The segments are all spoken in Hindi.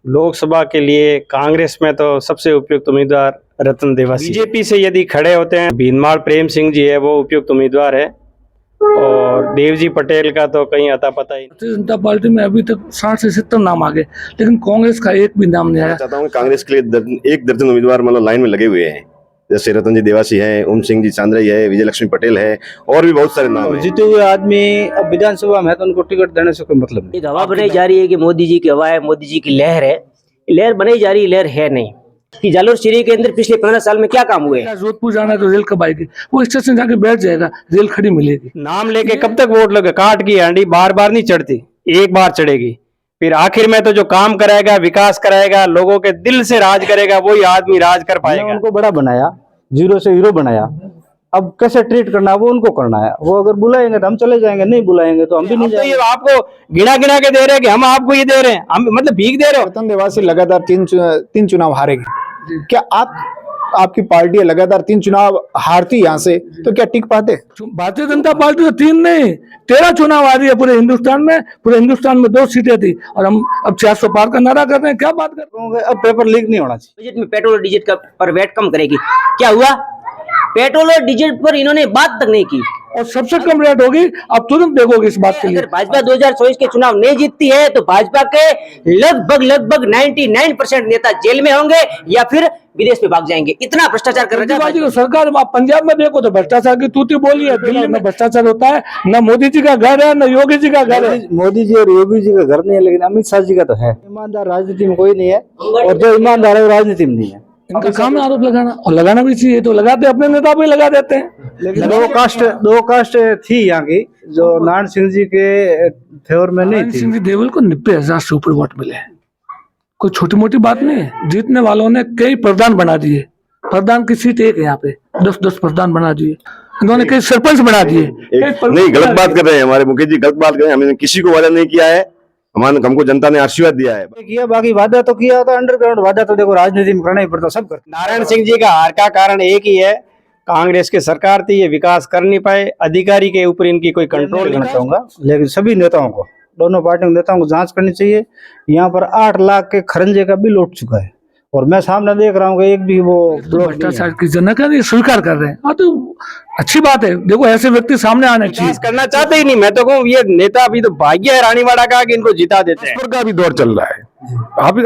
लोकसभा के लिए कांग्रेस में तो सबसे उपयुक्त उम्मीदवार रतन देवासी। बीजेपी से यदि खड़े होते हैं भीनमाल प्रेम सिंह जी है, वो उपयुक्त उम्मीदवार है। और देवजी पटेल का तो कहीं अता पता ही। भारतीय जनता पार्टी में अभी तक 60 से 70 नाम आ गए, लेकिन कांग्रेस का एक भी नाम नहीं आया। चाहता हूँ कांग्रेस के लिए एक दर्जन उम्मीदवार मतलब लाइन में लगे हुए हैं, जैसे रतन जी देवासी है, ओम सिंह जी चांद्राई है, विजय लक्ष्मी पटेल है, और भी बहुत सारे नाम हैं। जीते हुए आदमी अब विधानसभा में है तो उनको टिकट देने से कोई मतलब नहीं। हवा बनाई जा रही है कि मोदी जी की हवा है, मोदी जी की लहर है। लहर बनाई जा रही, लहर है नहीं। कि जालोर शरीर के अंदर पिछले 15 साल में क्या काम हुए? जोधपुर जाना है तो रेल कब आएगी? वो स्टेशन जाके बैठ जाएगा, रेल खड़ी मिलेगी। नाम लेके कब तक वोट लगे? काट की हांडी बार बार नहीं चढ़ती, एक बार चढ़ेगी। फिर आखिर में तो जो काम कराएगा, विकास कराएगा, लोगों के दिल से राज करेगा, वही आदमी राज कर पाएगा। उनको बड़ा बनाया, जीरो से हीरो बनाया। अब कैसे ट्रीट करना है वो उनको करना है। वो अगर बुलाएंगे तो हम चले जाएंगे, नहीं बुलाएंगे तो हम भी नहीं जाएंगे। तो ये आपको गिना गिना के दे रहे हैं कि हम आपको ये दे रहे हैं, हम मतलब भीख दे रहे हो। रतन देवासी लगातार तीन चुनाव हारेगी। क्या आपकी पार्टी लगातार 3 चुनाव हारती यहाँ से, तो क्या टिक पाते? भारतीय जनता पार्टी तो 3 नहीं 13 चुनाव आ रही है पूरे हिंदुस्तान में। पूरे हिंदुस्तान में 2 सीटें थी और हम अब 400 पार का नारा कर रहे हैं। क्या बात कर रहे हैं? अब पेपर लीक नहीं होना चाहिए। बजट में पेट्रोल और डीजल का पर वैट कम करेगी। क्या हुआ? पेट्रोल और डीजल पर इन्होंने बात तक नहीं की और सबसे कम रेट होगी। अब तुरंत देखोगे इस बात के लिए। अगर भाजपा 2024 के चुनाव नहीं जीतती है तो भाजपा के लगभग 99% नेता जेल में होंगे या फिर विदेश में भाग जाएंगे। इतना भ्रष्टाचार कर रहा है सरकार। आप पंजाब में देखो तो भ्रष्टाचार की तूती बोली है। दिल्ली में भ्रष्टाचार होता है। न मोदी जी का घर है न योगी जी का घर है। मोदी जी और योगी जी का घर नहीं है, लेकिन अमित शाह जी का तो है। ईमानदार राजनीति में कोई नहीं है, और जो ईमानदार है वो राजनीति में नहीं है। इनका काम है आरोप लगाना, और लगाना भी चाहिए तो लगाते, अपने नेता भी लगा देते हैं। लेकिन दो कास्ट थी यहाँ की, जो नारायण सिंह जी के फेवर में नहीं थी। सिंह जी देवल को 90,000 से ऊपर वोट मिले। कोई छोटी मोटी बात नहीं है। जीतने वालों ने कई प्रधान बना दिए। प्रधान की सीट एक है यहाँ पे, 10 प्रधान बना दिए। इन्होंने कई सरपंच बना दिए। नहीं, गलत बात कर रहे हैं हमारे मुकेश जी, गलत बात कर रहे हैं। हमने किसी को वादा नहीं किया है, हमको जनता ने आशीर्वाद दिया है। किया बाकी वादा तो किया होता, अंडरग्राउंड वादा तो देखो राजनीति में करना ही पड़ता, सब करते। नारायण सिंह जी का हार का कारण एक ही है, कांग्रेस की सरकार थी, ये विकास कर नहीं पाए। अधिकारी के ऊपर इनकी कोई कंट्रोल करना चाहूंगा, लेकिन सभी नेताओं को, दोनों पार्टियों के नेताओं को जांच करनी चाहिए। यहाँ पर 8 लाख के खरंजे का बिल उठ चुका है, और मैं सामने देख रहा हूँ कि एक भी वो भ्रष्टाचार की जनक है, स्वीकार कर रहे हैं। हाँ तो अच्छी बात है। देखो ऐसे व्यक्ति सामने आने चाहिए। करना चाहते ही नहीं। मैं तो कहूँ ये नेता अभी तो भाग्य है रानीवाड़ा का कि इनको जिता देते हैं। का भी दौर चल रहा है,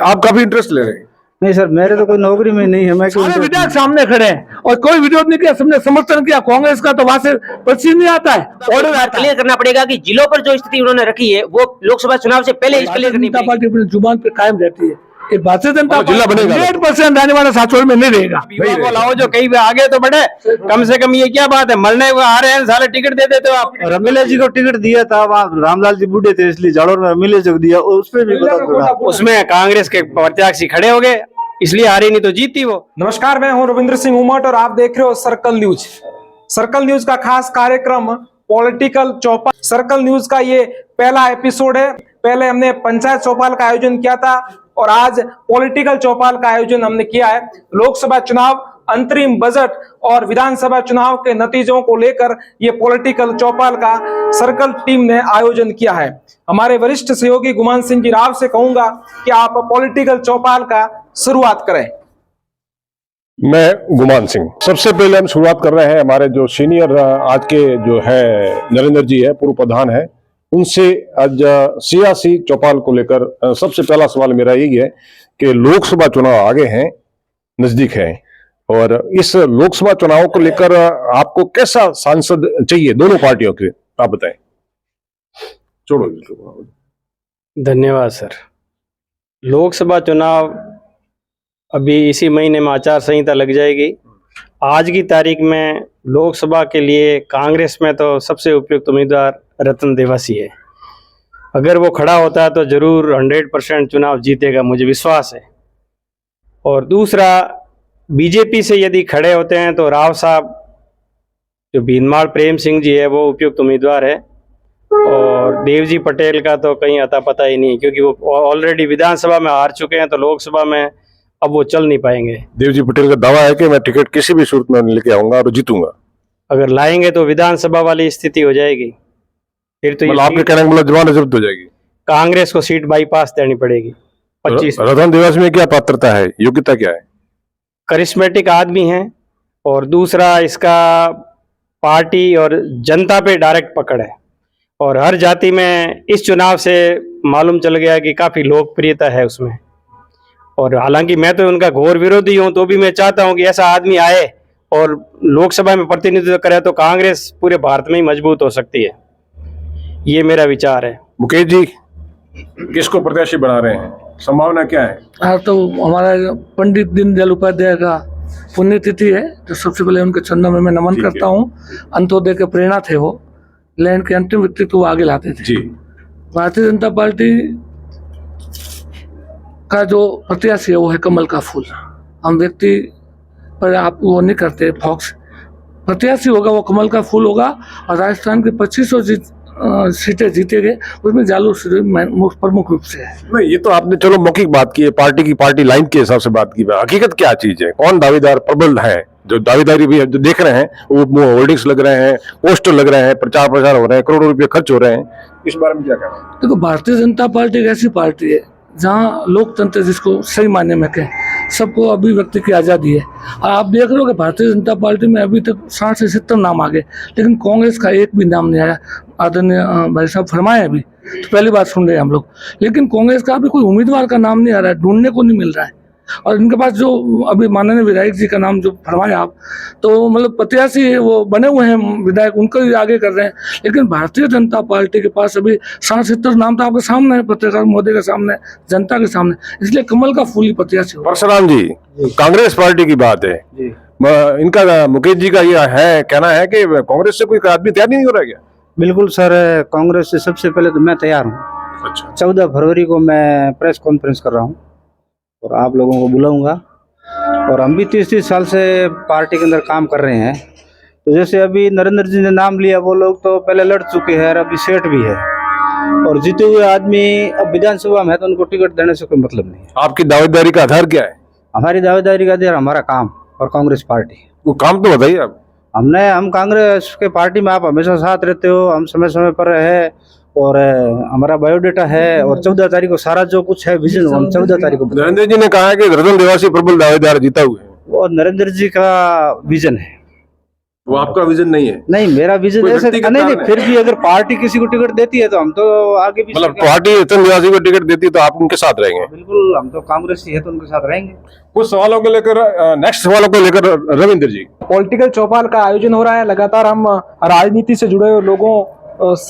आप काफी इंटरेस्ट ले रहे हैं। नहीं सर, मेरे तो कोई नौकरी में नहीं है। मैं सारे विधायक सामने खड़े हैं और कोई विरोध नहीं किया, सबने समर्थन किया कांग्रेस का। तो वहां से पर्ची नहीं आता है। ऑर्डर क्लियर करना पड़ेगा कि जिलों पर जो स्थिति उन्होंने रखी है वो लोकसभा चुनाव से पहले क्लियर करनी पड़ेगी। पार्टी अपनी जुबान पे कायम रहती है। भारतीय जनता जिला बनेगा 100% रहने वाला साचोर में नहीं रहेगा। को लाओ जो कहीं आगे तो बढ़े, कम से कम। ये क्या बात है, मरने को आ रहे हैं, सारे टिकट दे देते हो आप। रमीला जी को टिकट दिया था, वहाँ रामलाल जी बूढ़े थे इसलिए जालोर में रमीला जी को दिया, उसमें भी उसमें कांग्रेस के प्रत्याशी खड़े हो गए, इसलिए हारी, नहीं तो जीती वो। नमस्कार, मैं हूं रविंद्र सिंह उमट और आप देख रहे हो सर्कल न्यूज। सर्कल न्यूज का खास कार्यक्रम पॉलिटिकल चौपाल। सर्कल न्यूज का ये पहला एपिसोड है। पहले हमने पंचायत चौपाल का आयोजन किया था और आज पॉलिटिकल चौपाल का आयोजन हमने किया है। लोकसभा चुनाव, अंतरिम बजट और विधानसभा चुनाव के नतीजों को लेकर ये पॉलिटिकल चौपाल का सर्कल टीम ने आयोजन किया है। हमारे वरिष्ठ सहयोगी गुमान सिंह जी राव से कहूंगा कि आप पॉलिटिकल चौपाल का शुरुआत करें। मैं गुमान सिंह। सबसे पहले हम शुरुआत कर रहे हैं हमारे जो सीनियर आज के जो है नरेंद्र जी है, पूर्व प्रधान है, उनसे आज सियासी चौपाल को लेकर सबसे पहला सवाल मेरा यही है कि लोकसभा चुनाव आगे हैं, नजदीक हैं, और इस लोकसभा चुनाव को लेकर आपको कैसा सांसद चाहिए दोनों पार्टियों के, आप बताएं। छोड़ो। धन्यवाद सर। लोकसभा चुनाव अभी इसी महीने में आचार संहिता लग जाएगी। आज की तारीख में लोकसभा के लिए कांग्रेस में तो सबसे उपयुक्त उम्मीदवार रतन देवासी है। अगर वो खड़ा होता है तो जरूर 100% चुनाव जीतेगा, मुझे विश्वास है। और दूसरा, बीजेपी से यदि खड़े होते हैं तो राव साहब, जो भीनमाल प्रेम सिंह जी है, वो उपयुक्त उम्मीदवार है। और देवजी पटेल का तो कहीं अता पता ही नहीं, क्योंकि वो ऑलरेडी विधानसभा में हार चुके हैं, तो लोकसभा में अब वो चल नहीं पाएंगे। देवजी पटेल का दावा है कि मैं टिकट किसी भी सूरत में लेके आऊंगा और जीतूंगा। अगर लाएंगे तो विधानसभा वाली स्थिति हो जाएगी, फिर तो आपके कहने का मतलब जमानत जब्त हो जाएगी। कांग्रेस को सीट बाईपास देनी पड़ेगी। 25। रतन देवासी में क्या पात्रता है, योग्यता क्या है? करिश्मेटिक आदमी है, और दूसरा इसका पार्टी और जनता पे डायरेक्ट पकड़ है, और हर जाति में इस चुनाव से मालूम चल गया कि काफ़ी लोकप्रियता है उसमें। और हालांकि मैं तो उनका घोर विरोधी हूं, तो भी मैं चाहता हूं कि ऐसा आदमी आए और लोकसभा में प्रतिनिधित्व करे, तो कांग्रेस पूरे भारत में ही मजबूत हो सकती है। ये मेरा विचार है। मुकेश जी किसको प्रत्याशी बना रहे हैं, संभावना क्या है? आज तो हमारा पंडित दीनदयाल उपाध्याय का पुण्यतिथि है, तो सबसे पहले उनके चरणों में मैं नमन करता हूँ। अंत्योदय के प्रेरणा थे वो, लैंड के अंतिम व्यक्तित्व वो आगे लाते थे। जी, भारतीय जनता पार्टी का जो प्रत्याशी है वो है कमल का फूल। हम व्यक्ति पर आप वो नहीं करते फॉक्स, प्रत्याशी होगा वो कमल का फूल होगा। और राजस्थान की 2500 सीटें जीतेंगे, उसमें जालू प्रमुख रूप से है। नहीं ये तो आपने चलो मौखिक बात की है, पार्टी लाइन के हिसाब से बात की। हकीकत क्या चीज है, कौन दावेदार प्रबल है? जो दावेदारी भी है, जो देख रहे हैं वो होर्डिंग्स लग रहे हैं, पोस्टर लग रहे हैं, प्रचार हो रहे हैं, करोड़ों रुपए खर्च हो रहे हैं, इस बारे में क्या कहना है? देखो, भारतीय जनता पार्टी एक ऐसी पार्टी है जहाँ लोकतंत्र जिसको सही मायने में कहें, सबको अभिव्यक्ति की आज़ादी है। आप देख रहे हो कि भारतीय जनता पार्टी में अभी तक 60 से 70 नाम आ गए, लेकिन कांग्रेस का एक भी नाम नहीं आया। आदरणीय भाई साहब फरमाए अभी, तो पहली बात सुन रहे हैं हम लोग, लेकिन कांग्रेस का अभी कोई उम्मीदवार का नाम नहीं आ रहा है, ढूंढने को नहीं मिल रहा है। और इनके पास जो अभी माननीय विधायक जी का नाम जो फरमाया आप, तो मतलब प्रत्याशी है वो बने हुए हैं विधायक, उनको ही आगे कर रहे हैं। लेकिन भारतीय जनता पार्टी के पास अभी 60-70 नाम तो आपके सामने है, पत्रकार मोदी के सामने, जनता के सामने, इसलिए कमल का फूल ही प्रत्याशी हो। परशुराम जी, कांग्रेस पार्टी की बात है, इनका मुकेश जी का ये है कहना है कि कांग्रेस से कोई आदमी तैयार नहीं हो रहा क्या? बिल्कुल सर, कांग्रेस से सबसे पहले तो मैं तैयार हूँ। अच्छा, 14 फरवरी को मैं प्रेस कॉन्फ्रेंस कर रहा हूँ और आप लोगों को बुलाऊंगा। और हम भी 30 साल से पार्टी के अंदर काम कर रहे हैं। तो जैसे अभी नरेंद्र जी ने नाम लिया, वो लोग तो पहले लड़ चुके हैं और अभी सेठ भी है, और जीते हुए आदमी अब विधानसभा में है, तो उनको टिकट देने से कोई मतलब नहीं है। आपकी दावेदारी का आधार क्या है? हमारी दावेदारी का आधार हमारा काम और कांग्रेस पार्टी। वो काम तो बताइए आप। हम कांग्रेस के पार्टी में, आप हमेशा साथ रहते हो, हम समय समय पर है, और हमारा बायोडेटा है, और 14 तारीख को सारा जो कुछ है विजन हम 14 तारीख को नरेंद्र जी ने कहा है कि रतन देवासी प्रबल दावेदार जीता हुए हैं। वो नरेंद्र जी का विजन है, वो आपका विजन नहीं है? नहीं मेरा विजन कोई ऐसे व्यक्तिगत नहीं, कारण है? फिर भी अगर पार्टी किसी को टिकट देती है तो हम तो आगे भी मतलब पार्टी रतन देवासी को टिकट देती है तो आप उनके साथ रहेंगे? बिल्कुल, हम तो कांग्रेस ही है तो उनके साथ रहेंगे। कुछ सवालों को लेकर, नेक्स्ट सवालों को लेकर रविंद्र जी। पॉलिटिकल चौपाल का आयोजन हो रहा है, लगातार हम राजनीति से जुड़े हुए लोगों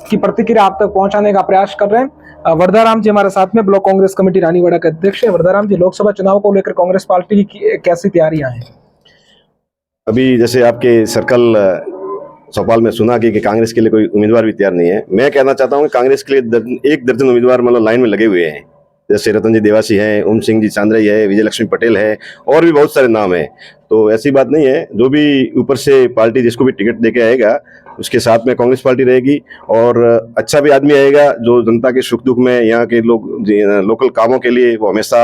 की प्रतिक्रिया आप तक पहुंचाने का प्रयास कर रहे हैं। वर्धाराम जी हमारे साथ में, ब्लॉक कांग्रेस कमेटी रानीवाड़ा के अध्यक्ष है। वर्धाराम जी, लोकसभा चुनाव को लेकर कांग्रेस पार्टी की कैसी तैयारियां हैं? अभी जैसे आपके सर्कल चौपाल में सुना कि कांग्रेस के लिए कोई उम्मीदवार भी तैयार नहीं है। मैं कहना चाहता हूं कि कांग्रेस के लिए एक दर्जन उम्मीदवार मतलब लाइन में लगे हुए हैं। जैसे रतन जी देवासी हैं, ओम सिंह जी चांद्राई है, विजय लक्ष्मी पटेल है, और भी बहुत सारे नाम हैं। तो ऐसी बात नहीं है, जो भी ऊपर से पार्टी जिसको भी टिकट देके आएगा उसके साथ में कांग्रेस पार्टी रहेगी, और अच्छा भी आदमी आएगा जो जनता के सुख दुख में, यहाँ के लोग लोकल कामों के लिए वो हमेशा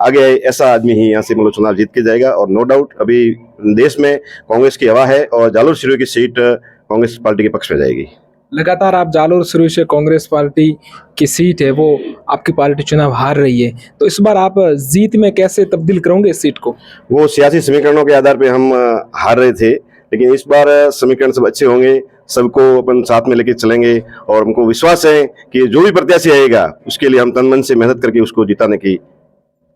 आगे आए, ऐसा आदमी ही यहाँ से मतलब चुनाव जीत के जाएगा। और नो डाउट अभी देश में कांग्रेस की हवा है, और जालोर सिरोही की सीट कांग्रेस पार्टी के पक्ष में जाएगी। लगातार आप जालोर सिरोही से कांग्रेस पार्टी की सीट है वो आपकी पार्टी चुनाव हार रही है, तो इस बार आप जीत में कैसे तब्दील करोगे इस सीट को? वो सियासी समीकरणों के आधार पे हम हार रहे थे, लेकिन इस बार समीकरण सब अच्छे होंगे, सबको अपन साथ में लेके चलेंगे, और हमको विश्वास है कि जो भी प्रत्याशी आएगा उसके लिए हम तन मन से मेहनत करके उसको जिताने की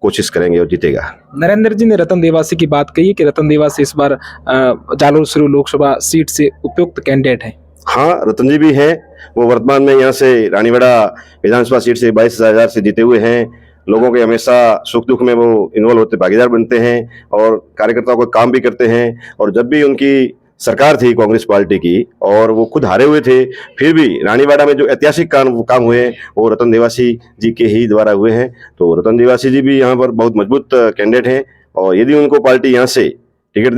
कोशिश करेंगे और जीतेगा। नरेंद्र जी ने रतन देवासी की बात कही कि रतन देवासी इस बार जालोर सिरोही लोकसभा सीट से उपयुक्त कैंडिडेट है। हाँ, रतन जी भी हैं, वो वर्तमान में यहाँ से रानीवाड़ा विधानसभा सीट से 22,000 से जीते हुए हैं। लोगों के हमेशा सुख दुख में वो इन्वॉल्व होते, भागीदार बनते हैं, और कार्यकर्ताओं का काम भी करते हैं। और जब भी उनकी सरकार थी कांग्रेस पार्टी की, और वो खुद हारे हुए थे, फिर भी रानीवाड़ा में जो ऐतिहासिक काम हुए वो रतन देवासी जी के ही द्वारा हुए हैं। तो रतन देवासी जी भी यहाँ पर बहुत मजबूत कैंडिडेट हैं, और यदि उनको पार्टी यहाँ से टिकट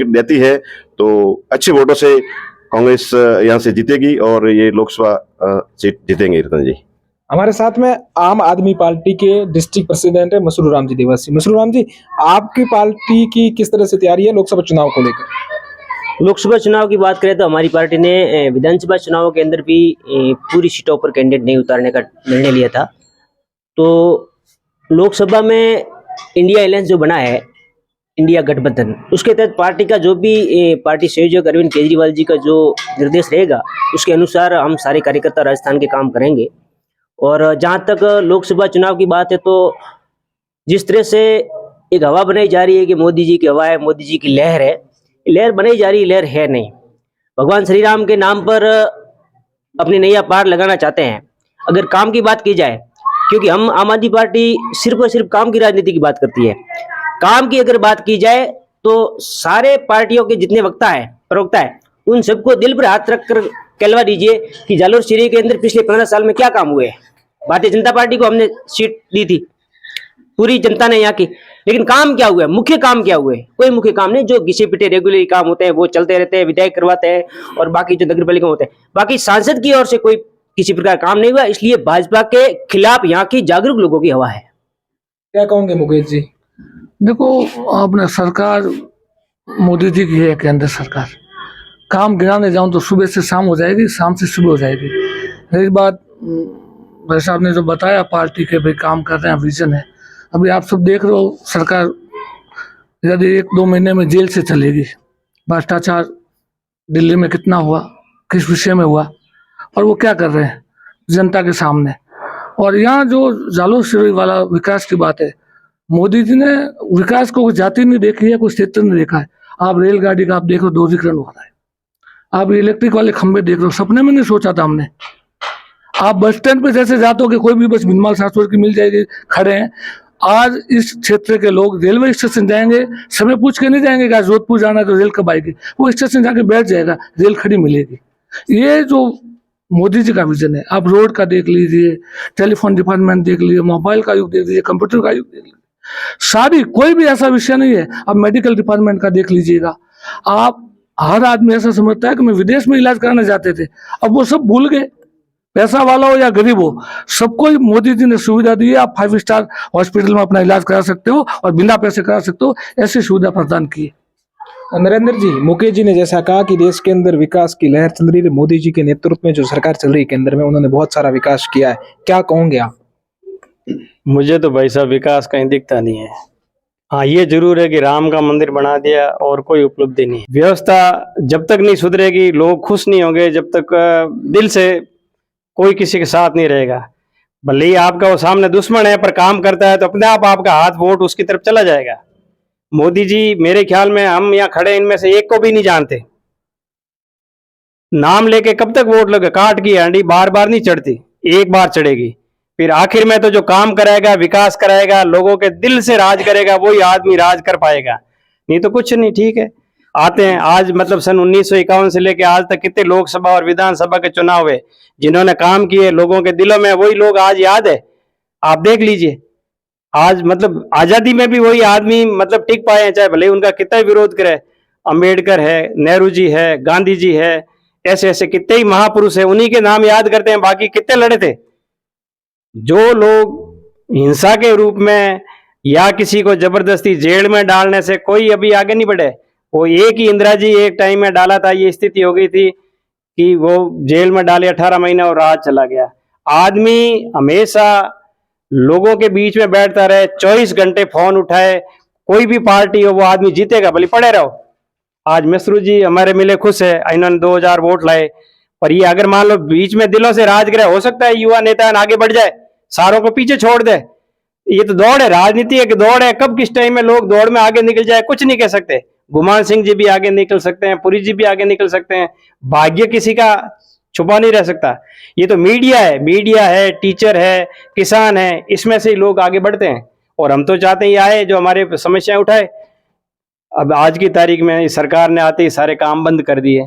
देती है तो अच्छे वोटों से कांग्रेस यहाँ से जीतेगी, और ये लोकसभा सीट जीतेंगे रतन जी। हमारे साथ में आम आदमी पार्टी के डिस्ट्रिक्ट प्रेसिडेंट है मसरूर राम जी देवासी। मसरूर राम जी, आपकी पार्टी की किस तरह से तैयारी है लोकसभा चुनाव को लेकर? लोकसभा चुनाव की बात करें तो हमारी पार्टी ने विधानसभा चुनाव के अंदर भी पूरी सीटों पर कैंडिडेट नहीं उतारने का निर्णय लिया था। तो लोकसभा में इंडिया अलायंस जो बना है, इंडिया गठबंधन, उसके तहत पार्टी का जो भी पार्टी संयोजक अरविंद केजरीवाल जी का जो निर्देश रहेगा उसके अनुसार हम सारे कार्यकर्ता राजस्थान के काम करेंगे। और जहाँ तक लोकसभा चुनाव की बात है, तो जिस तरह से एक हवा बनाई जा रही है कि मोदी जी की हवा है, मोदी जी की लहर है, लहर बनाई जा रही, लहर है नहीं। भगवान श्री राम के नाम पर अपनी नैया पार लगाना चाहते हैं। अगर काम की बात की जाए, क्योंकि हम आम आदमी पार्टी सिर्फ और सिर्फ काम की राजनीति की बात करती है, काम की अगर बात की जाए तो सारे पार्टियों के जितने वक्ता है, प्रवक्ता है, उन सबको दिल पर हाथ रखकर कहलवा दीजिए कि जालोर सीरी के अंदर पिछले 15 साल में क्या काम हुए। भारतीय जनता पार्टी को हमने सीट दी थी, पूरी जनता ने यहाँ की, लेकिन काम क्या हुआ, मुख्य काम क्या हुए? कोई मुख्य काम नहीं। जो घिसे पिटे रेगुलर काम होते हैं वो चलते रहते हैं, विधायक करवाते हैं, और बाकी जो नगर पालिका होते हैं, बाकी सांसद की ओर से कोई किसी प्रकार काम नहीं हुआ। इसलिए भाजपा के खिलाफ यहाँ की जागरूक लोगों की हवा है। क्या कहोगे मुकेश जी? देखो, अपने सरकार मोदी जी की है, केंद्र सरकार। काम गिनाने जाऊं तो सुबह से शाम हो जाएगी, शाम से सुबह हो जाएगी। रही बात भाई साहब ने जो बताया पार्टी के भाई काम कर रहे हैं, विजन है। अभी आप सब देख रहे हो, सरकार यदि 1-2 महीने में जेल से चलेगी। भ्रष्टाचार दिल्ली में कितना हुआ, किस विषय में हुआ, और वो क्या कर रहे हैं जनता के सामने। और यहाँ जो जालोर सिरोही वाला विकास की बात है, मोदी जी ने विकास को कोई जाति नहीं देखी है, कोई क्षेत्र नहीं देखा है। आप रेलगाड़ी का आप देख रहे हो, दोहरीकरण हो रहा है। आप इलेक्ट्रिक वाले खंभे देख रहे हो, सपने में नहीं सोचा था हमने। आप बस स्टैंड पे जैसे जाते हो कि कोई भी बस भिनमाल 700 की मिल जाएगी, खड़े हैं। आज इस क्षेत्र के लोग रेलवे स्टेशन जाएंगे, समय पूछ के नहीं जाएंगे कि आज जोधपुर जाना है तो रेल कब आएगी। वो स्टेशन जाके बैठ जाएगा, रेल खड़ी मिलेगी। ये जो मोदी जी का विजन है, आप रोड का देख लीजिए, टेलीफोन डिपार्टमेंट देख लीजिए, मोबाइल का युग देख लीजिए, कंप्यूटर का युग देख लीजिए, सारी कोई भी ऐसा विषय नहीं है। अब मेडिकल डिपार्टमेंट का देख लीजिएगा। आप हर आदमी ऐसा समझता है कि मैं विदेश में इलाज कराने जाते थे, अब वो सब भूल गए। पैसा वाला हो या गरीब हो, सबको मोदी जी ने सुविधा दी है। आप 5 स्टार हॉस्पिटल में अपना इलाज करा सकते हो और बिना पैसे करा सकते हो, ऐसी सुविधा प्रदान की है। नरेंद्र जी, मुकेश जी ने जैसा कहा कि देश के अंदर विकास की लहर चल रही है, मोदी जी के नेतृत्व में जो सरकार चल रही है केंद्र में, उन्होंने बहुत सारा विकास किया है। क्या कहोगे आप? मुझे तो भाई साहब विकास कहीं दिखता नहीं है। हाँ, ये जरूर है कि राम का मंदिर बना दिया और कोई उपलब्धि नहीं। व्यवस्था जब तक नहीं सुधरेगी, लोग खुश नहीं होंगे, जब तक दिल से कोई किसी के साथ नहीं रहेगा। भले ही आपका वो सामने दुश्मन है, पर काम करता है तो अपने आप आपका हाथ वोट उसकी तरफ चला जाएगा। मोदी जी, मेरे ख्याल में हम यहाँ खड़े इनमें से एक को भी नहीं जानते। नाम लेके कब तक वोट लगे? काट की हांडी बार बार नहीं चढ़ती, एक बार चढ़ेगी। फिर आखिर में तो जो काम कराएगा, विकास कराएगा, लोगों के दिल से राज करेगा, वही आदमी राज कर पाएगा, नहीं तो कुछ नहीं। ठीक है, आते हैं आज मतलब सन 1951 से लेके आज तक कितने लोकसभा और विधानसभा के चुनाव हुए, जिन्होंने काम किए लोगों के दिलों में, वही लोग आज याद है। आप देख लीजिए, आज मतलब आजादी में भी वही आदमी मतलब टिक पाए हैं, चाहे भले उनका कितना ही विरोध करे। अंबेडकर है, नेहरू जी है, गांधी जी है, ऐसे ऐसे कितने ही महापुरुष है, उन्हीं के नाम याद करते हैं। बाकी कितने लड़े थे। जो लोग हिंसा के रूप में या किसी को जबरदस्ती जेल में डालने से कोई अभी आगे नहीं बढ़े। वो एक ही इंदिरा जी एक टाइम में डाला था, ये स्थिति हो गई थी कि वो जेल में डाले 18 महीने और राज चला गया। आदमी हमेशा लोगों के बीच में बैठता रहे, 24 घंटे फोन उठाए, कोई भी पार्टी हो वो आदमी जीतेगा, भले पड़े रहो। आज मिश्रू जी हमारे मिले, खुश है, इन्होंने 2000 वोट लाए, पर ये अगर मान लो बीच में दिलों से राज करे, हो सकता है युवा नेता आगे बढ़ जाए, सारों को पीछे छोड़ दे। ये तो दौड़ है, राजनीति एक दौड़ है। कब किस टाइम में लोग दौड़ में आगे निकल जाए कुछ नहीं कह सकते। गुमान सिंह जी भी आगे निकल सकते हैं, पुरी जी भी आगे निकल सकते हैं, भाग्य किसी का छुपा नहीं रह सकता। ये तो मीडिया है, टीचर है, किसान है, इसमें से ही लोग आगे बढ़ते हैं। और हम तो चाहते हैं आए जो हमारे समस्याएं उठाए। अब आज की तारीख में सरकार ने आते ही सारे काम बंद कर दिए।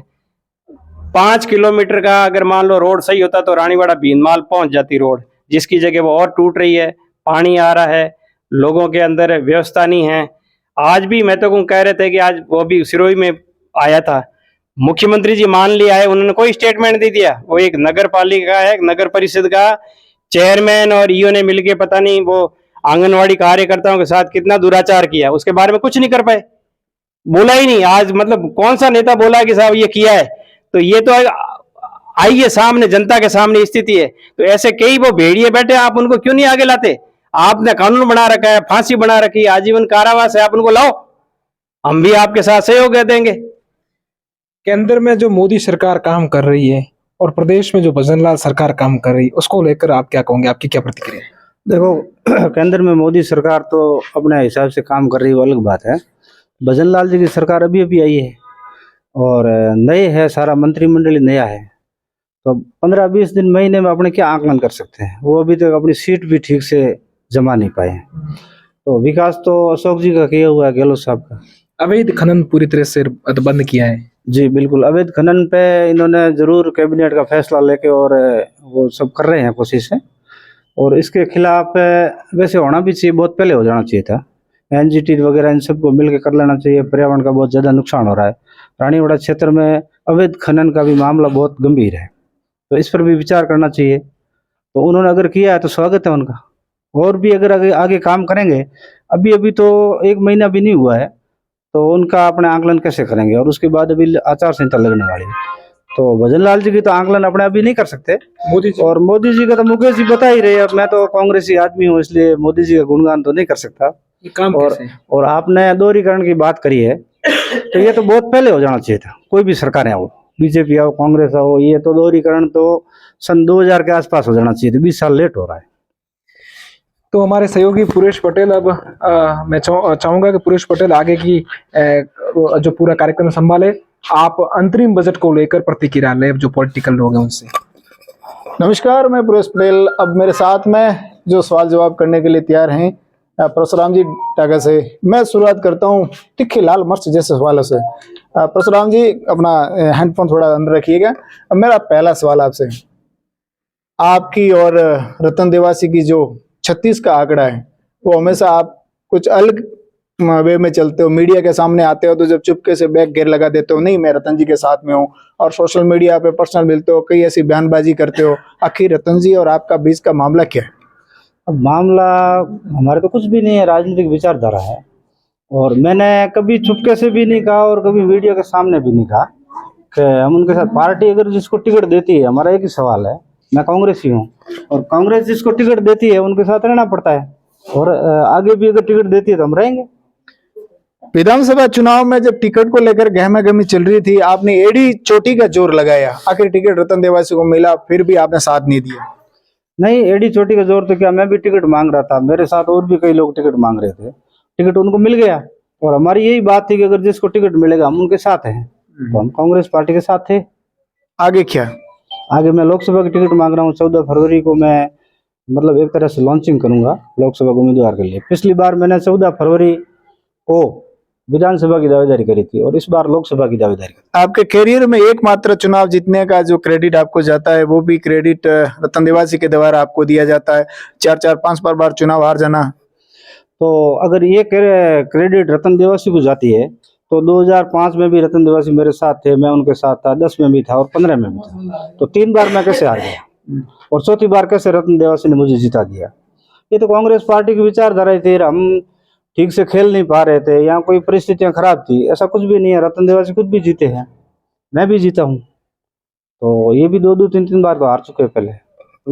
5 किलोमीटर का अगर मान लो रोड सही होता तो रानीवाड़ा भीनमाल पहुंच जाती रोड, जिसकी जगह वो और टूट रही है, पानी आ रहा है, लोगों के अंदर व्यवस्था नहीं है। आज भी मैं तो कह रहे थे कि आज वो भी सिरोही में आया था, मुख्यमंत्री जी मान लिया है, उन्होंने कोई स्टेटमेंट नहीं दिया। वो एक नगर पालिका है, नगर परिषद का चेयरमैन और ईओ ने मिलके पता नहीं वो आंगनवाड़ी कार्यकर्ताओं के साथ कितना दुराचार किया, उसके बारे में कुछ नहीं कर पाए, बोला ही नहीं। आज मतलब कौन सा नेता बोला कि साहब ये किया है? तो ये तो आइए सामने, जनता के सामने स्थिति है। तो ऐसे कई वो भेड़िए बैठे, आप उनको क्यों नहीं आगे लाते? आपने कानून बना रखा है, फांसी बना रखी है, आजीवन कारावास है, आप उनको लाओ, हम भी आपके साथ सहयोग देंगे। केंद्र में जो मोदी सरकार काम कर रही है और प्रदेश में जो भजनलाल सरकार काम कर रही है, उसको लेकर आप क्या कहोगे, आपकी क्या प्रतिक्रिया है? देखो केंद्र में मोदी सरकार तो अपने हिसाब से काम कर रही है, वो अलग बात है। भजनलाल जी की सरकार अभी अभी आई है और नए है, सारा मंत्रिमंडल नया है, तो 15-20 दिन महीने में अपने क्या आकलन कर सकते हैं? वो अभी तक अपनी सीट भी ठीक से जमा नहीं पाए हैं। तो विकास तो अशोक जी का किया हुआ है, गहलोत साहब का। अवैध खनन पूरी तरह से बंद किया है। जी बिल्कुल, अवैध खनन पे इन्होंने जरूर कैबिनेट का फैसला लेके और वो सब कर रहे हैं कोशिशें, और इसके खिलाफ वैसे होना भी चाहिए, बहुत पहले हो जाना चाहिए था। एनजीटी वगैरह इन सबको मिलकर कर लेना चाहिए। पर्यावरण का बहुत ज़्यादा नुकसान हो रहा है। रानीवाड़ा क्षेत्र में अवैध खनन का भी मामला बहुत गंभीर है, तो इस पर भी विचार करना चाहिए। तो उन्होंने अगर किया है तो स्वागत है उनका, और भी अगर आगे काम करेंगे। अभी तो 1 महीना भी नहीं हुआ है, तो उनका अपने आकलन कैसे करेंगे? और उसके बाद अभी आचार संहिता लगने वाली है, तो भजनलाल जी की तो आकलन अपने अभी नहीं कर सकते। और मोदी जी का तो मुकेश जी बता ही रहे हैं। अब मैं तो कांग्रेसी आदमी हूँ, इसलिए मोदी जी का गुणगान तो नहीं कर सकता। ये काम कैसे है? और आपने दोहरीकरण की बात करी है, तो ये तो बहुत पहले हो जाना चाहिए था। कोई भी सरकार आओ, बीजेपी आओ, कांग्रेस आओ, ये तो दोहरीकरण तो सन 2000 के आसपास हो जाना चाहिए था। 20 साल लेट हो रहा है। तो हमारे सहयोगी पुरेश पटेल, अब मैं चाहूंगा कि पुरेश पटेल आगे की जो पूरा कार्यक्रम संभाले, आप अंतरिम बजट को लेकर प्रतिक्रिया लें जो पॉलिटिकल लोग हैं उनसे। नमस्कार, मैं पुरेश पटेल। अब मेरे साथ में जो सवाल जवाब करने के लिए तैयार हैं परशुराम जी टागा से। मैं शुरुआत करता हूं तिखे लाल मिर्च जैसे सवालों से। परशुराम जी अपना हैंडफोन थोड़ा अंदर रखिएगा। अब मेरा पहला सवाल आपसे, आपकी और रतन देवासी की जो 36 का आंकड़ा है, वो हमेशा आप कुछ अलग वे में चलते हो, मीडिया के सामने आते हो तो जब चुपके से बैक गेयर लगा देते हो, नहीं मैं रतन जी के साथ में हूँ, और सोशल मीडिया पे पर्सनल मिलते हो, कई ऐसी बयानबाजी करते हो। आखिर रतन जी और आपका बीच का मामला क्या है? अब मामला हमारे तो कुछ भी नहीं है, राजनीतिक विचारधारा है। और मैंने कभी चुपके से भी नहीं कहा और कभी मीडिया के सामने भी नहीं कहा कि हम उनके साथ, पार्टी अगर जिसको टिकट देती है, हमारा एक ही सवाल है, मैं कांग्रेसी हूँ, और कांग्रेस जिसको टिकट देती है उनके साथ रहना पड़ता है, और आगे भी अगर टिकट देती है तो हम रहेंगे। विधानसभा चुनाव में जब टिकट को लेकर गहमागहमी चल रही थी, आपने एड़ी चोटी का जोर लगाया, आखिर टिकट रतन देवासी को मिला, फिर भी आपने साथ नहीं दिया। नहीं, एडी चोटी का जोर तो क्या, मैं भी टिकट मांग रहा था, मेरे साथ और भी कई लोग टिकट मांग रहे थे, टिकट उनको मिल गया। और हमारी यही बात थी कि अगर जिसको टिकट मिलेगा हम उनके साथ हैं, तो हम कांग्रेस पार्टी के साथ थे। आगे क्या? आगे मैं लोकसभा की टिकट मांग रहा हूँ। 14 फरवरी को मैं मतलब एक तरह से लॉन्चिंग करूंगा लोकसभा के उम्मीदवार के लिए। पिछली बार मैंने 14 फरवरी को विधानसभा की दावेदारी करी थी, और इस बार लोकसभा की दावेदारी करी। आपके करियर में एकमात्र चुनाव जीतने का जो क्रेडिट आपको जाता है, वो भी क्रेडिट रतन देवासी के द्वारा आपको दिया जाता है। 4-4, 5 बार चुनाव हार जाना। तो अगर ये क्रेडिट रतन देवासी को जाती है, तो 2005 में भी रतन देवासी मेरे साथ थे, मैं उनके साथ था, 10 में भी था और 15 में भी था। तो 3 बार मैं कैसे हार गया, और चौथी बार कैसे रतन देवासी ने मुझे जिता दिया? ये तो कांग्रेस पार्टी की विचारधारा थी। हम ठीक से खेल नहीं पा रहे थे, या कोई परिस्थितियां खराब थी, ऐसा कुछ भी नहीं है। रतन देवासी खुद भी जीते हैं, मैं भी जीता हूँ, तो ये भी 2-2, 3-3 बार तो हार चुके हैं पहले।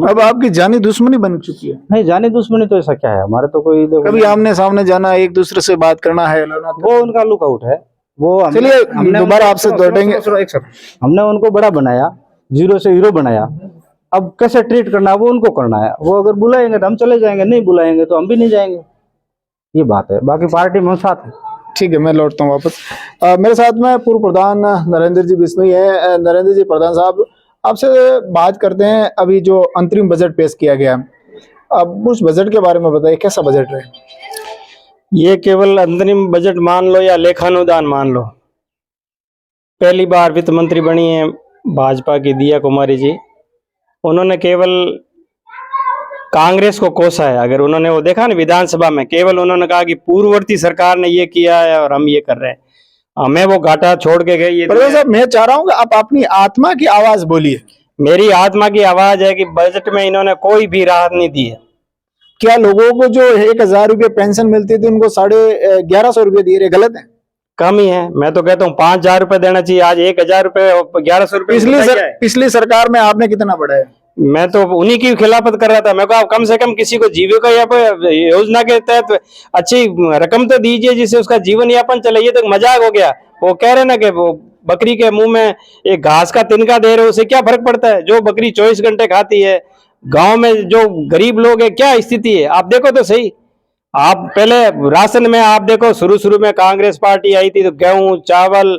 अब आपकी जानी दुश्मनी बन चुकी है। नहीं, जानी दुश्मनी तो ऐसा क्या है, हमारे तो कोई कभी आमने सामने जाना, एक दूसरे से बात करना है, वो उनका लुकआउट है। वो चलिए दोबारा आपसे लौटेंगे। हमने उनको बड़ा बनाया, 0 से हीरो बनाया। अब कैसे ट्रीट करना है वो उनको करना है। वो अगर बुलाएंगे तो हम चले जाएंगे, नहीं बुलाएंगे तो हम भी नहीं जाएंगे, ये बात है। बाकी पार्टी में साथ है। ठीक है, मैं लौटता हूँ वापस। मेरे साथ में पूर्व प्रधान नरेंद्र जी बिश्नोई है। नरेंद्र जी प्रधान साहब, आपसे बात करते हैं। अभी जो अंतरिम बजट पेश किया गया, अब उस बजट के बारे में बताइए, कैसा बजट है? ये केवल अंतरिम बजट मान लो या लेखानुदान मान लो, पहली बार वित्त मंत्री बनी है भाजपा की दिया कुमारी जी। उन्होंने केवल कांग्रेस को कोसा है। अगर उन्होंने वो देखा ना विधानसभा में, केवल उन्होंने कहा कि पूर्ववर्ती सरकार ने ये किया है और हम ये कर रहे हैं, हमें वो घाटा छोड़ के गए। ये प्रधान साहब, मैं चाह रहा हूँ कि आप अपनी आत्मा की आवाज बोलिए। मेरी आत्मा की आवाज है कि बजट में इन्होंने कोई भी राहत नहीं दी है। क्या लोगों को जो 1000 रुपये पेंशन मिलती थी उनको 1150 रुपये दिए रहे, गलत है? कम ही है। मैं तो कहता हूँ 5,000 रुपए देना चाहिए, आज 1,000 रुपए 1,100 रुपए पिछली सरकार में आपने कितना बढ़ाया? मैं तो उन्हीं की खिलाफत कर रहा था। मैं कहा कम से कम किसी को जीविका यापन योजना के तहत अच्छी रकम तो दीजिए जिससे उसका जीवन यापन चले। ये तो मजाक हो गया। वो कह रहे ना कि वो बकरी के मुंह में एक घास का तिनका दे रहे हो, उसे क्या फर्क पड़ता है? जो बकरी 24 घंटे खाती है, गांव में जो गरीब लोग है क्या स्थिति है आप देखो तो सही। आप पहले राशन में आप देखो, शुरू में कांग्रेस पार्टी आई थी तो गेहूं, चावल,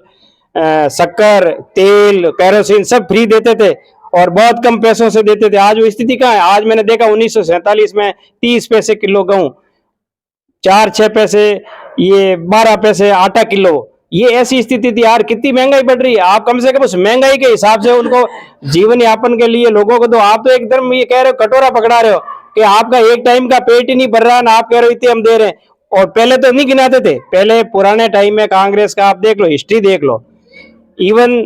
शक्कर, तेल, केरोसिन सब फ्री देते थे और बहुत कम पैसों से देते थे। आज वो स्थिति कहाँ है? आज मैंने देखा 1947 में 30 पैसे किलो गेहूं, 4-6 पैसे, ये 12 पैसे आटा किलो, ये ऐसी स्थिति थी यार। कितनी महंगाई बढ़ रही है। आप कम से कम उस महंगाई के हिसाब से उनको जीवन यापन के लिए लोगों को, तो आप तो एकदम ये कह रहे हो, कटोरा पकड़ा रहे हो कि आपका एक टाइम का पेट ही नहीं भर रहा है ना, आप कह रहे हो इतने हम दे रहे हैं। और पहले तो नहीं गिनाते थे, पहले पुराने टाइम में कांग्रेस का आप देख लो, हिस्ट्री देख लो, इवन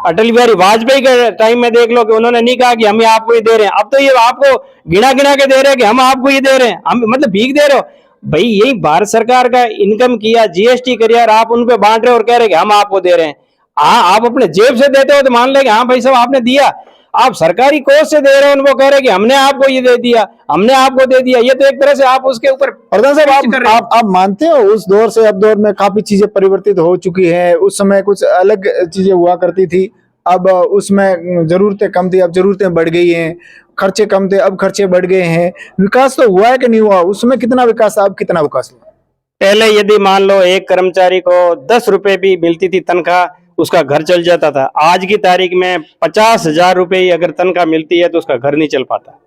अटल बिहारी वाजपेयी के टाइम में देख लो कि उन्होंने नहीं कहा कि हम आपको ये दे रहे हैं। अब तो ये आपको गिना गिना के दे रहे हैं कि हम आपको ये दे रहे हैं, हम मतलब भीख दे रहे हो। भाई यही भारत सरकार का इनकम किया, जीएसटी करिए और आप उन पे बांट रहे हो और कह रहे हैं कि हम आपको दे रहे हैं। हाँ, आप अपने जेब से देते हो तो मान ले कि हाँ भाई साहब आपने दिया। आप सरकारी कोष से दे रहे हो, उनको कह रहे हैं कि हमने आपको ये दे दिया, हमने आपको दे दिया। ये तो एक तरह से आप उसके ऊपर प्रधान साहब आप मानते हो उस दौर से अब दौर में काफी चीजें परिवर्तित हो चुकी है? उस समय कुछ अलग चीजें हुआ करती थी, अब उसमें जरूरतें कम थी, अब जरूरतें बढ़ गई हैं, खर्चे कम थे अब खर्चे बढ़ गए हैं। विकास तो हुआ है कि नहीं हुआ? उसमें कितना विकास, अब कितना विकास हुआ? पहले यदि मान लो एक कर्मचारी को 10 रुपए भी मिलती थी तनख्वाह, उसका घर चल जाता था। आज की तारीख में 50,000 रुपए ही अगर तनख्वाह मिलती है तो उसका घर नहीं चल पाता।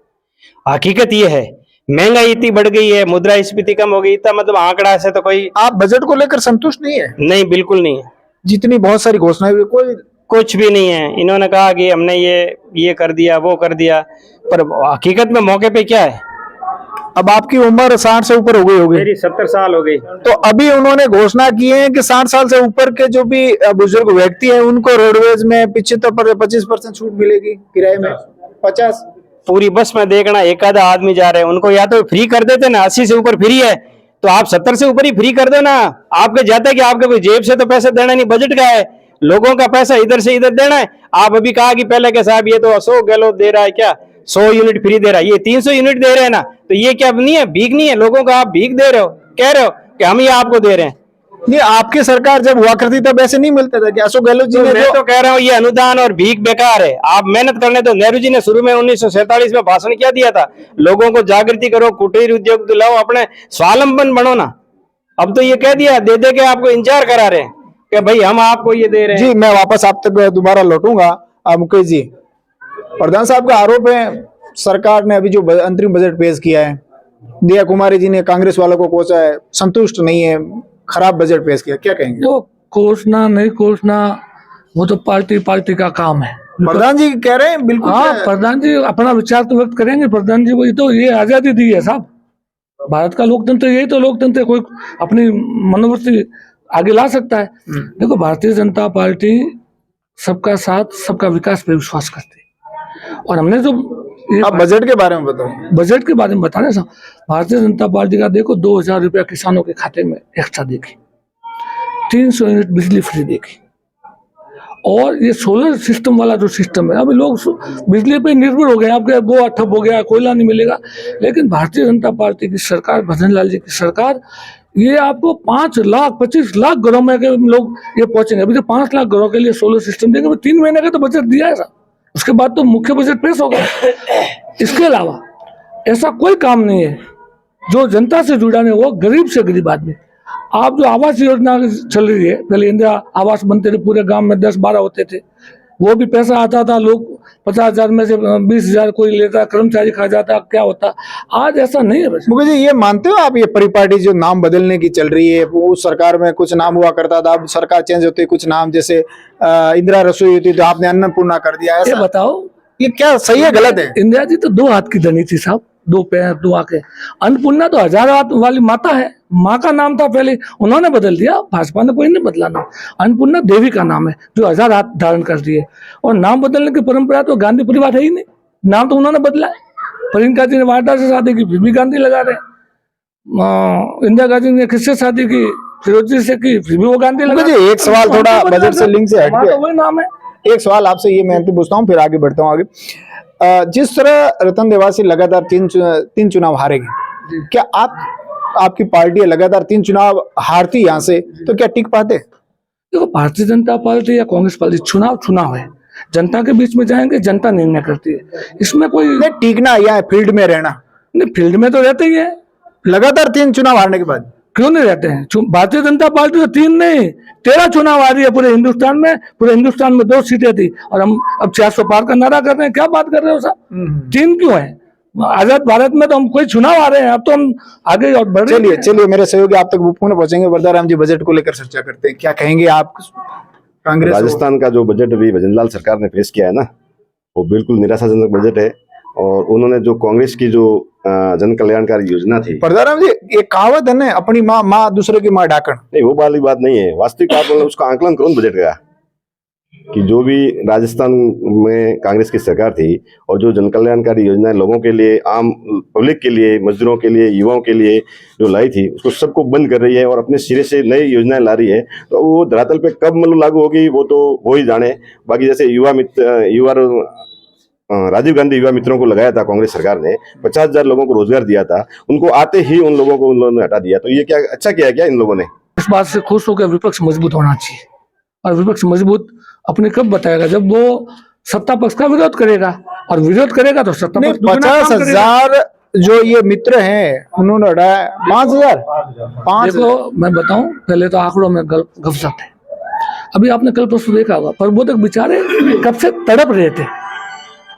हकीकत ये है, महंगाई इतनी बढ़ गई है, मुद्रास्फीति कम हो गई, इतना मतलब आंकड़ा से तो कोई। आप बजट को लेकर संतुष्ट नहीं है? नहीं, बिल्कुल नहीं है। जितनी बहुत सारी घोषणाएं हुई, कोई कुछ भी नहीं है। इन्होंने कहा कि हमने ये कर दिया, वो कर दिया, पर हकीकत में मौके पे क्या है? अब आपकी उम्र 60 से ऊपर हो गई होगी, मेरी 70 साल हो गई। तो अभी उन्होंने घोषणा की है कि 60 साल से ऊपर के जो भी बुजुर्ग व्यक्ति हैं उनको रोडवेज में 25% छूट मिलेगी, किराए में 50। पूरी बस में देखना एक आधा आदमी जा रहे हैं, उनको या तो फ्री कर देते ना, 80 से ऊपर फ्री है तो आप 70 से ऊपर ही फ्री कर दो ना। आपके जाता है कि आपके कोई जेब से तो पैसा देना नहीं, बजट का है, लोगों का पैसा इधर से इधर देना है। आप अभी कहा कि पहले के साहब ये तो 100 गैलो दे रहा है, क्या 100 यूनिट फ्री दे रहा है, ये 300 यूनिट दे रहे हैं ना, तो ये क्या नहीं है? भीख नहीं है? लोगों को आप भीख दे रहे हो, कह रहे हो कि हम ये आपको दे रहे हैं। नहीं, आपकी सरकार जब हुआ करती तब ऐसे नहीं मिलता था कि अशोक गहलोत जी ने मैं तो कह रहा हूँ ये अनुदान और भीख बेकार है, आप मेहनत करने दो। नेहरू जी ने शुरू में 1947 में भाषण क्या दिया था? लोगों को जागृति करो, कुटीर उद्योग दिलाओ, अपने स्वावलंबन बनो ना। अब तो ये कह दिया, दे दे के आपको इंतजार करा रहे हैं कि भाई हम आपको ये दे रहे हैं। जी, मैं वापस आप तक दोबारा लौटूंगा। मुकेश जी, प्रधान साहब का आरोप है सरकार ने अभी जो अंतरिम बजट पेश किया है, दिया कुमारी जी ने कांग्रेस वालों को कोसा है, संतुष्ट नहीं है, खराब बजट पेश किया, क्या कहेंगे? तो कोसना नहीं कोसना वो तो पार्टी का काम है। प्रधान जी कह रहे हैं बिल्कुल। हाँ, प्रधान जी अपना विचार तो व्यक्त करेंगे। प्रधान जी वही तो ये आजादी दी है साहब, भारत का लोकतंत्र यही तो लोकतंत्र है, कोई अपनी मनोवृत्ति आगे ला सकता है। देखो, भारतीय जनता पार्टी सबका साथ सबका विकास पे विश्वास करती है और हमने जो आप बजट के बारे में बताओ। बजट के बारे में बताने साहब, भारतीय जनता पार्टी का देखो 2,000 रुपया किसानों के खाते में एक्स्ट्रा देखी, 300 यूनिट बिजली फ्री देखी, और ये सोलर सिस्टम वाला जो सिस्टम है, अभी लोग बिजली पे निर्भर हो गए, आपके गोवा ठप हो गया, कोयला नहीं मिलेगा। लेकिन भारतीय जनता पार्टी की सरकार, भजन लाल जी की सरकार, ये आपको 5 लाख 25 लाख घरों में के लोग ये पहुंचेंगे। अभी तो 5 लाख घरों के लिए सोलर सिस्टम देंगे, 3 महीने का तो बजट दिया है साहब, उसके बाद तो मुख्य बजट पेश होगा। इसके अलावा ऐसा कोई काम नहीं है जो जनता से जुड़ा नहीं हो, गरीब से गरीब आदमी। आप जो आवास योजना चल रही है, पहले इंदिरा आवास बनते थे, पूरे गांव में 10-12 होते थे, वो भी पैसा आता था, लोग 50,000 में से 20,000 कोई लेता, कर्मचारी खा जाता, क्या होता। आज ऐसा नहीं है। मुकेश जी, ये मानते हो आप ये परिपाटी जो नाम बदलने की चल रही है, वो उस सरकार में कुछ नाम हुआ करता था, अब सरकार चेंज होती है, कुछ नाम जैसे इंदिरा रसोई होती तो आपने अन्नपूर्णा कर दिया, ये ऐसा बताओ ये क्या सही है गलत है? इंदिरा जी तो 2 हाथ की धनी थी साहब, 2 पैर 2 आंखें। अन्नपूर्णा तो 1000 हाथ वाली माता है, माँ का नाम था पहले, उन्होंने बदल दिया, भाजपा ने कोई नहीं बदला नाम। अन्नपूर्णा देवी का नाम है जो 1000 हाथ धारण कर दिए, और नाम बदलने की परंपरा तो गांधी परिवार है ही नहीं, नाम तो उन्होंने बदला है। प्रियंका जी ने वाड्रा से शादी की, फिर भी गांधी लगा रहे। इंदिरा गांधी ने किससे शादी की? फिरोजी से की, फिर भी वो गांधी लगा। मुझे एक सवाल थोड़ा बजट से लिंक से हट हमारा के, तो वही नाम है। एक सवाल आपसे ये मैं अंतिम पूछता हूँ, फिर आगे बढ़ता हूँ आगे। जिस तरह रतन देवासी लगातार तीन चुनाव हारेगी, क्या आपकी पार्टी लगातार 3 चुनाव हारती यहाँ से तो क्या टिक पाते? देखो, भारतीय जनता पार्टी या कांग्रेस पार्टी, चुनाव है, जनता के बीच में जाएंगे, जनता निर्णय करती है, इसमें कोई नहीं, टिकना या फील्ड में रहना, नहीं। फील्ड में तो रहते ही है, लगातार 3 चुनाव हारने के बाद क्यों नहीं रहते हैं? भारतीय जनता पार्टी तो 3 नहीं 13 चुनाव आ रही है पूरे हिंदुस्तान में। पूरे हिंदुस्तान में 2 सीटें थी और हम अब 400 पार का नारा कर रहे हैं। क्या बात कर रहे हो साहब? 3 क्यों है? आजाद भारत में तो हम कोई चुनाव आ रहे हैं, अब तो हम आगे और बढ़ रहे हैं। चलिए मेरे सहयोगी आप तक पुनः पहुंचेंगे। वरदाराम जी, बजट को लेकर चर्चा करते हैं, क्या कहेंगे आप? कांग्रेस राजस्थान का जो बजट अभी भजनलाल सरकार ने पेश किया है ना, वो बिल्कुल निराशाजनक बजट है। और उन्होंने जो कांग्रेस की जो जन कल्याणकारी योजना थी, वरदाराम जी, एक कहावत है ना, अपनी माँ दूसरे की माँ ढाकण, नहीं वो वाली बात नहीं है। वास्तविक आप उसका आंकलन करो बजट का, कि जो भी राजस्थान में कांग्रेस की सरकार थी और जो जन कल्याणकारी योजनाएं लोगों के लिए, आम पब्लिक के लिए, मजदूरों के लिए, युवाओं के लिए जो लाई थी, उसको सबको बंद कर रही है और अपने सिरे से नई योजनाएं ला रही है। तो वो धरातल पे कब मतलब लागू होगी वो तो वो ही जाने। बाकी जैसे राजीव गांधी युवा मित्रों को लगाया था कांग्रेस सरकार ने, 50,000 लोगों को रोजगार दिया था, उनको आते ही उन लोगों को उन्होंने हटा दिया। तो ये क्या अच्छा किया क्या इन लोगों ने? इस बात से खुश होकर विपक्ष मजबूत होना चाहिए, और विपक्ष मजबूत अपने कब बताएगा? जब वो सत्ता पक्ष का विरोध करेगा, और विरोध करेगा तो सत्ता पक्ष 50,000 जो ये मित्र हैं उन्होंने हटाया 5,000। देखो, मैं बताऊं, पहले तो आंकड़ों में गफलत है। अभी आपने कल परसों देखा होगा, प्रबोधक बेचारे कब से तड़प रहे थे,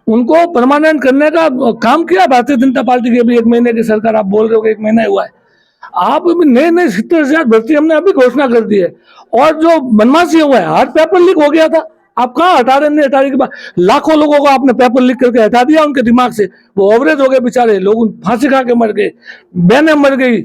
उनको परमानेंट करने का काम किया भारतीय जनता पार्टी की। अभी 1 महीने की सरकार, आप बोल रहे हो कि 1 महीना हुआ है, आप नए 70,000 भर्ती हमने अभी घोषणा कर दी है। और जो बदमाशी हुआ है, हर पेपर लीक हो गया था, आप कहाँ हटा रहे? नहीं हटाने के बाद लाखों लोगों को आपने पेपर लीक करके हटा दिया उनके दिमाग से। वो ओवरेज हो गए बेचारे, लोग फांसी खा के मर गए, बहनें मर गई,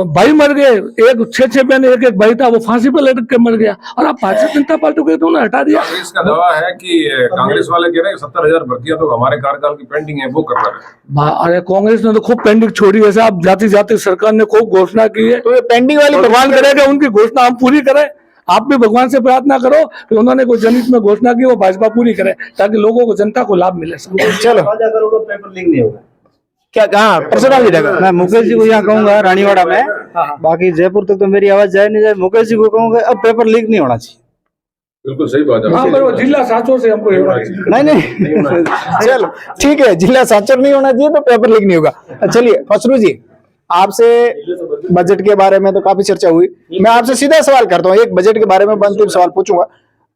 भाई मर गए, एक 6 बहने, एक भाई था, वो फांसी पर लटक के मर गया। और आप भारतीय जनता पार्टी को उन्होंने हटा दिया। कांग्रेस का दावा है कि कांग्रेस वाले कह रहे हैं 70,000 भर्तियां तो हमारे कार्यकाल की पेंडिंग है, वो कर रहे हैं। अरे कांग्रेस ने तो खूब पेंडिंग छोड़ी है साहब, जाती जाती सरकार ने खूब घोषणा की है। तो ये पेंडिंग वाली भगवान करेगा उनकी घोषणा हम पूरी करें। आप भी भगवान से प्रार्थना करो कि उन्होंने कोई जनहित में घोषणा की वो भाजपा पूरी करे, ताकि लोगों को, जनता को लाभ मिले। चलो, पेपर लीक नहीं होगा। क्या कहा परशुराम जी? मैं मुकेश जी को यहाँ कहूंगा रानीवाड़ा में, बाकी जयपुर तक तो मेरी आवाज जाए नहीं जाए, मुकेश जी को कहूंगा अब पेपर लीक नहीं होना चाहिए। बिल्कुल सही बात है। हाँ, पर वो जिला साचों से हमको नहीं चलो ठीक है, जिला साक्षर नहीं होना चाहिए तो पेपर लीक नहीं होगा। चलिए फसरू जी, आपसे बजट के बारे में तो काफी चर्चा हुई, मैं आपसे सीधा सवाल करता हूँ, एक बजट के बारे में अंतिम सवाल पूछूंगा।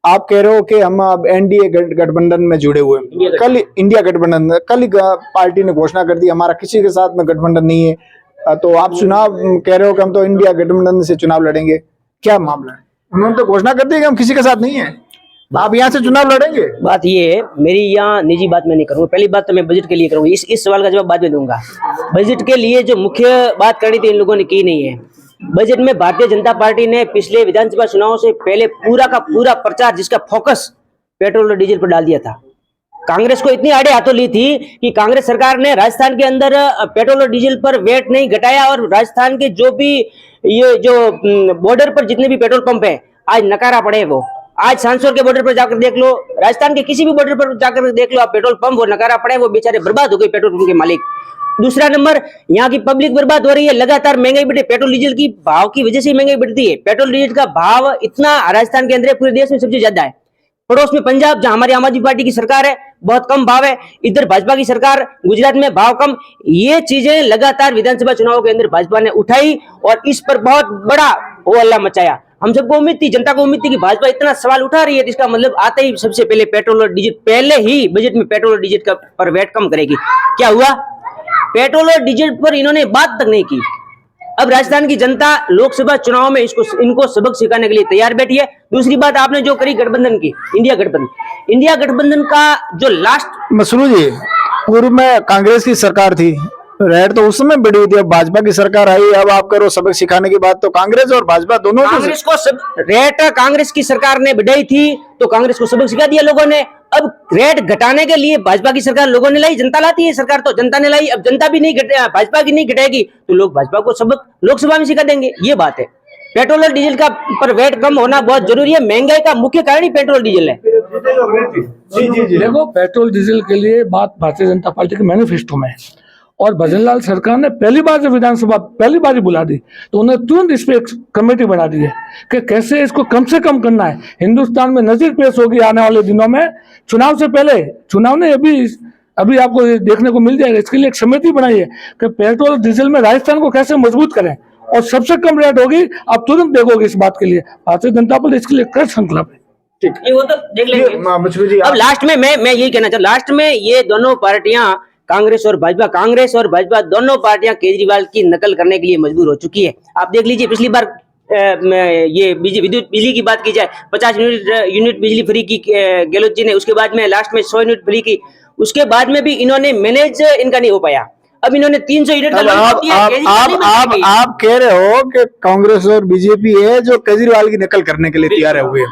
आप कह रहे हो कि हम अब एनडीए गठबंधन में जुड़े हुए हैं, कल इंडिया गठबंधन, कल ही पार्टी ने घोषणा कर दी हमारा किसी के साथ में गठबंधन नहीं है। तो आप चुनाव कह रहे हो कि हम तो इंडिया गठबंधन से चुनाव लड़ेंगे, क्या मामला है? उन्होंने तो घोषणा कर दी कि हम किसी के साथ नहीं है, आप यहाँ से चुनाव लड़ेंगे? बात ये है, मेरी यहाँ निजी बात मैं नहीं करूँगा। पहली बात तो मैं बजट के लिए करूँगा, इस सवाल का जवाब बाद में दूंगा। बजट के लिए जो मुख्य बात करनी थी इन लोगों ने की नहीं है। बजट में भारतीय जनता पार्टी ने पिछले विधानसभा चुनाव से पहले पूरा का पूरा प्रचार, जिसका फोकस पेट्रोल और डीजल पर डाल दिया था। कांग्रेस को इतनी आड़े हाथों ली थी कि कांग्रेस सरकार ने राजस्थान के अंदर पेट्रोल और डीजल पर वेट नहीं घटाया, और राजस्थान के जो भी ये जो बॉर्डर पर जितने भी पेट्रोल पंप है आज नकारा पड़े। वो आज सांसौर के बॉर्डर पर जाकर देख लो, राजस्थान के किसी भी बॉर्डर पर जाकर देख लो आप, पेट्रोल पंप वो नकारा पड़े, वो बेचारे बर्बाद हो गए पेट्रोल पंप के मालिक। दूसरा नंबर, यहाँ की पब्लिक बर्बाद हो रही है, लगातार महंगाई बढ़ी, पेट्रोल डीजल की भाव की वजह से महंगाई बढ़ती है। पेट्रोल डीजल का भाव इतना राजस्थान के अंदर पूरे देश में सबसे ज्यादा है। पड़ोस में पंजाब, जहां हमारी आम आदमी पार्टी की सरकार है, बहुत कम भाव है। इधर भाजपा की सरकार, गुजरात में भाव कम। ये चीजें लगातार विधानसभा चुनाव के अंदर भाजपा ने उठाई और इस पर बहुत बड़ा हो हल्ला मचाया। हम सबको उम्मीद थी, जनता को उम्मीद थी कि भाजपा इतना सवाल उठा रही है, इसका मतलब आते ही सबसे पहले पेट्रोल और डीजल, पहले ही बजट में पेट्रोल और डीजल का पर वैट कम करेगी। क्या हुआ? पेट्रोल और डीजल पर इन्होंने बात तक नहीं की। अब राजस्थान की जनता लोकसभा चुनाव में इनको सबक सिखाने के लिए तैयार बैठी है। दूसरी बात आपने जो करी गठबंधन की, इंडिया गठबंधन का जो लास्ट, मसरू जी, पूर्व में कांग्रेस की सरकार थी, रेट तो उस समय बढ़ी हुई थी, अब भाजपा की सरकार आई, अब आप करो सबक सिखाने की बात, तो कांग्रेस और भाजपा दोनों कांग्रेस को सब रेट कांग्रेस की सरकार ने बढ़ाई थी तो कांग्रेस को सबक सिखा दिया लोगों ने। अब रेट घटाने के लिए भाजपा की सरकार लोगों ने लाई, जनता लाती है, सरकार तो जनता ने लाई। अब जनता भी नहीं भाजपा की नहीं घटाएगी तो लोग भाजपा को सबक लोकसभा में सिखा देंगे, ये बात है। पेट्रोल और डीजल का पर वेट कम होना बहुत जरूरी है। महंगाई का मुख्य कारण ही पेट्रोल डीजल है। देखो, पेट्रोल डीजल के लिए बात भारतीय जनता पार्टी के मैनिफेस्टो में है, और भजनलाल सरकार ने पहली बार जब विधानसभा पहली बार ही बुला दी तो उन्होंने तुरंत इस पे एक कमेटी बना दी है कि कैसे इसको कम से कम करना है। हिंदुस्तान में नजर पेश होगी आने वाले दिनों में, चुनाव से पहले, चुनाव ने अभी आपको ये देखने को मिल जाएगा। इसके लिए एक समिति बनाई है कि पेट्रोल और डीजल में राजस्थान को कैसे मजबूत करें, और सबसे कम रेट होगी। आप तुरंत देखोगे इस बात के लिए भारतीय जनता पार्टी इसके लिए कृत संकल्प है। ये वो तो देख लेंगे। अब लास्ट में मैं यही कहना चाहता हूँ, लास्ट में ये दोनों पार्टियां कांग्रेस और भाजपा दोनों पार्टियां केजरीवाल की नकल करने के लिए मजबूर हो चुकी है। आप देख लीजिए, पिछली बार ये विद्युत बिजली की बात की जाए, 50 यूनिट बिजली फ्री की गहलोत जी ने, उसके बाद में लास्ट में 100 यूनिट फ्री की, उसके बाद में भी इन्होंने मैनेज इनका नहीं हो पाया। अब इन्होंने 300 यूनिट का लॉन्च किया। आप कह रहे हो कि कांग्रेस और बीजेपी है जो केजरीवाल की नकल करने के लिए तैयार है हुए,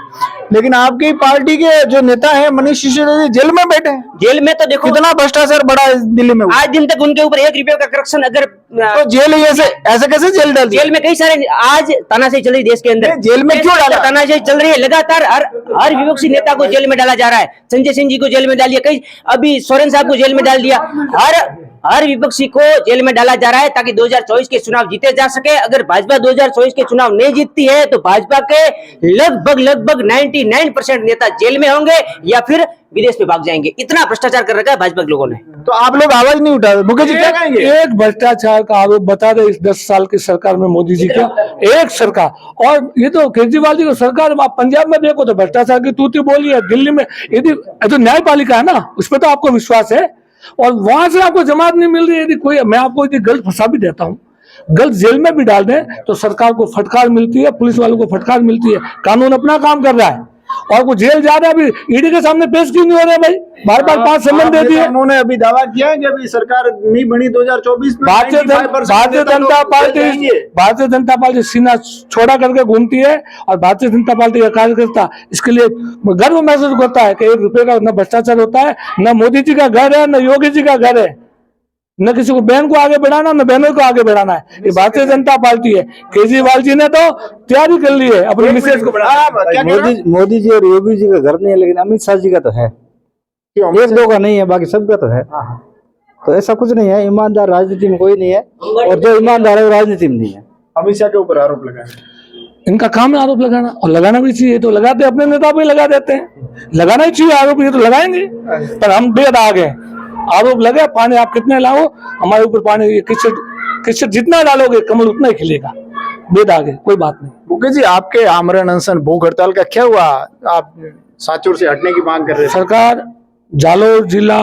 लेकिन आपकी पार्टी के जो नेता है मनीष सिसोदिया जेल में बैठे हैं। जेल में तो देखो कितना भ्रष्टाचार बड़ा है दिल्ली में। आज दिन तक उनके ऊपर 1 रुपए का करप्शन, अगर तो जेल ऐसे कैसे जेल डाल दिया? जेल में कई सारे आज तानाशाही चल रही देश के अंदर। जेल में क्यों डाला? तानाशाही चल रही है लगातार। हर विपक्षी नेता को जेल में डाला जा रहा है। संजय सिंह जी को जेल में डाल दिया, कई अभी सोरेन साहब को जेल में डाल दिया। हर विपक्षी को जेल में डाला जा रहा है ताकि 2024 के चुनाव जीते जा सके। अगर भाजपा 2024 के चुनाव नहीं जीतती है तो भाजपा के लगभग 99% नेता जेल में होंगे या फिर विदेश में भाग जाएंगे। इतना भ्रष्टाचार कर रखा है भाजपा के लोगों ने। तो आप लोग आवाज नहीं उठा रहे, मुकेश जी क्या कहेंगे? एक भ्रष्टाचार का आरोप बता दे इस 10 साल की सरकार में मोदी जी का, एक सरकार। और ये तो केजरीवाल जी की सरकार, आप पंजाब में देखो तो भ्रष्टाचार की तूती बोली है। दिल्ली में यदि तो न्यायपालिका है ना, उस पर तो आपको विश्वास है, और वहां से आपको जमात नहीं मिल रही। यदि कोई, मैं आपको यदि गलत फंसा भी देता हूँ, गलत जेल में भी डाल दें तो सरकार को फटकार मिलती है, पुलिस वालों को फटकार मिलती है। कानून अपना काम कर रहा है, और वो जेल जा रहा है। अभी ईडी के सामने पेश क्यों नहीं हो रहे भाई? बार 5 सम्मन दे दिए। उन्होंने अभी दावा किया है कि अभी सरकार नहीं बनी 2024 में। भारतीय जनता पार्टी सीना छोड़ा करके घूमती है, और भारतीय जनता पार्टी का कार्यकर्ता इसके लिए गर्व महसूस करता है कि 1 रुपए का न भ्रष्टाचार होता है, न मोदी जी का घर है, न योगी जी का घर है, न किसी को बहन को आगे बढ़ाना, न बहनों को आगे बढ़ाना है। ये भारतीय जनता पार्टी है। केजरीवाल जी ने तो तैयारी कर ली है अपनी मिसेज को बढ़ाना। मोदी जी और योगी जी का घर नहीं है, लेकिन अमित शाह जी का तो है। एक दो का नहीं है, बाकी सबका तो है। तो ऐसा कुछ नहीं है, ईमानदार राजनीति में कोई नहीं है, और जो ईमानदार है वो राजनीति में नहीं है। अमित शाह के ऊपर आरोप लगाए, इनका काम है आरोप लगाना, और लगाना भी चाहिए। तो लगाते अपने नेता पे लगा देते हैं, लगाना ही चाहिए आरोप, ये तो लगाएंगे। पर हम बेदाग हैं, आरोप लगे, पानी आप कितने लाओ, हमारे ऊपर पानी किससे जितना डालोगे कमल उतना ही खिलेगा। बेदाग है, कोई बात नहीं। मुकेश जी, आपके आमरण अनशन भूख हड़ताल का क्या हुआ? आप सांचौर से हटने की मांग कर रहे थे। सरकार जालोर जिला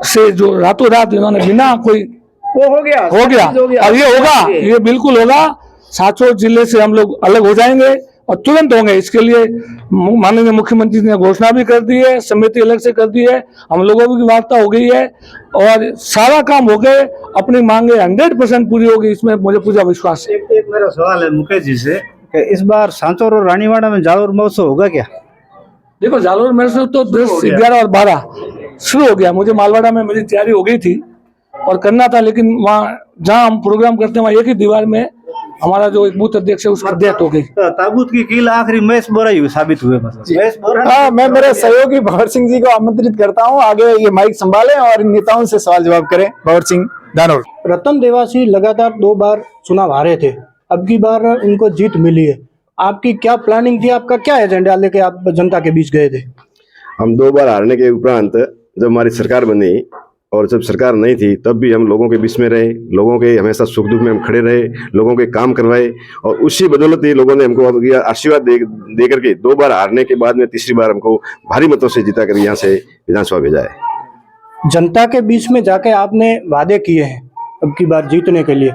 से जो रातों रात इन्होंने बिना कोई वो हो गया और ये होगा, ये बिल्कुल होगा। सांचौर जिले से हम लोग अलग हो जाएंगे और तुरंत होंगे। इसके लिए माननीय मुख्यमंत्री ने घोषणा भी कर दी है, समिति अलग से कर दी है, हम लोगों की वार्ता हो गई है, और सारा काम हो गए। अपनी मांगे 100% पूरी होगी, इसमें मुझे पूरा विश्वास है। एक मेरा सवाल है मुकेश जी से कि इस बार सांचौर और रानीवाड़ा में जालोर महोत्सव होगा क्या? देखो, जालोर में से तो 10, 11 और 12 शुरू हो गया। मुझे मालवाड़ा में मेरी तैयारी हो गई थी और करना था, लेकिन वहाँ जहाँ हम प्रोग्राम करते हैं वहाँ एक ही दीवार में हमारा जो एक बूथ अध्यक्ष है उसकी डेथ हो गई। ताबूत की कील आखिरी महेश बोरा ही साबित हुए। मतलब महेश बोरा। हाँ, मैं मेरे सहयोगी भंवर सिंह जी को आमंत्रित करता हूँ आगे ये माइक संभालें और नेताओं से सवाल जवाब करें। भंवर सिंह, धानोर। रतन देवासी लगातार 2 बार चुनाव हारे थे, अब की बार इनको जीत मिली है। आपकी क्या प्लानिंग थी, आपका क्या एजेंडा लेके आप जनता के बीच गए थे? हम 2 बार हारने के उपरांत जब हमारी सरकार बनी और जब सरकार नहीं थी तब भी हम लोगों के बीच में रहे, लोगों के हमेशा सुख दुख में हम खड़े रहे, लोगों के काम करवाए, और उसी बदौलत ये लोगों ने हमको आशीर्वाद दे करके 2 बार हारने के बाद में तीसरी बार हमको भारी मतों से जीता कर यहाँ से विधानसभा भेजा है। जनता के बीच में जाके आपने वादे किए हैं अब की बार जीतने के लिए,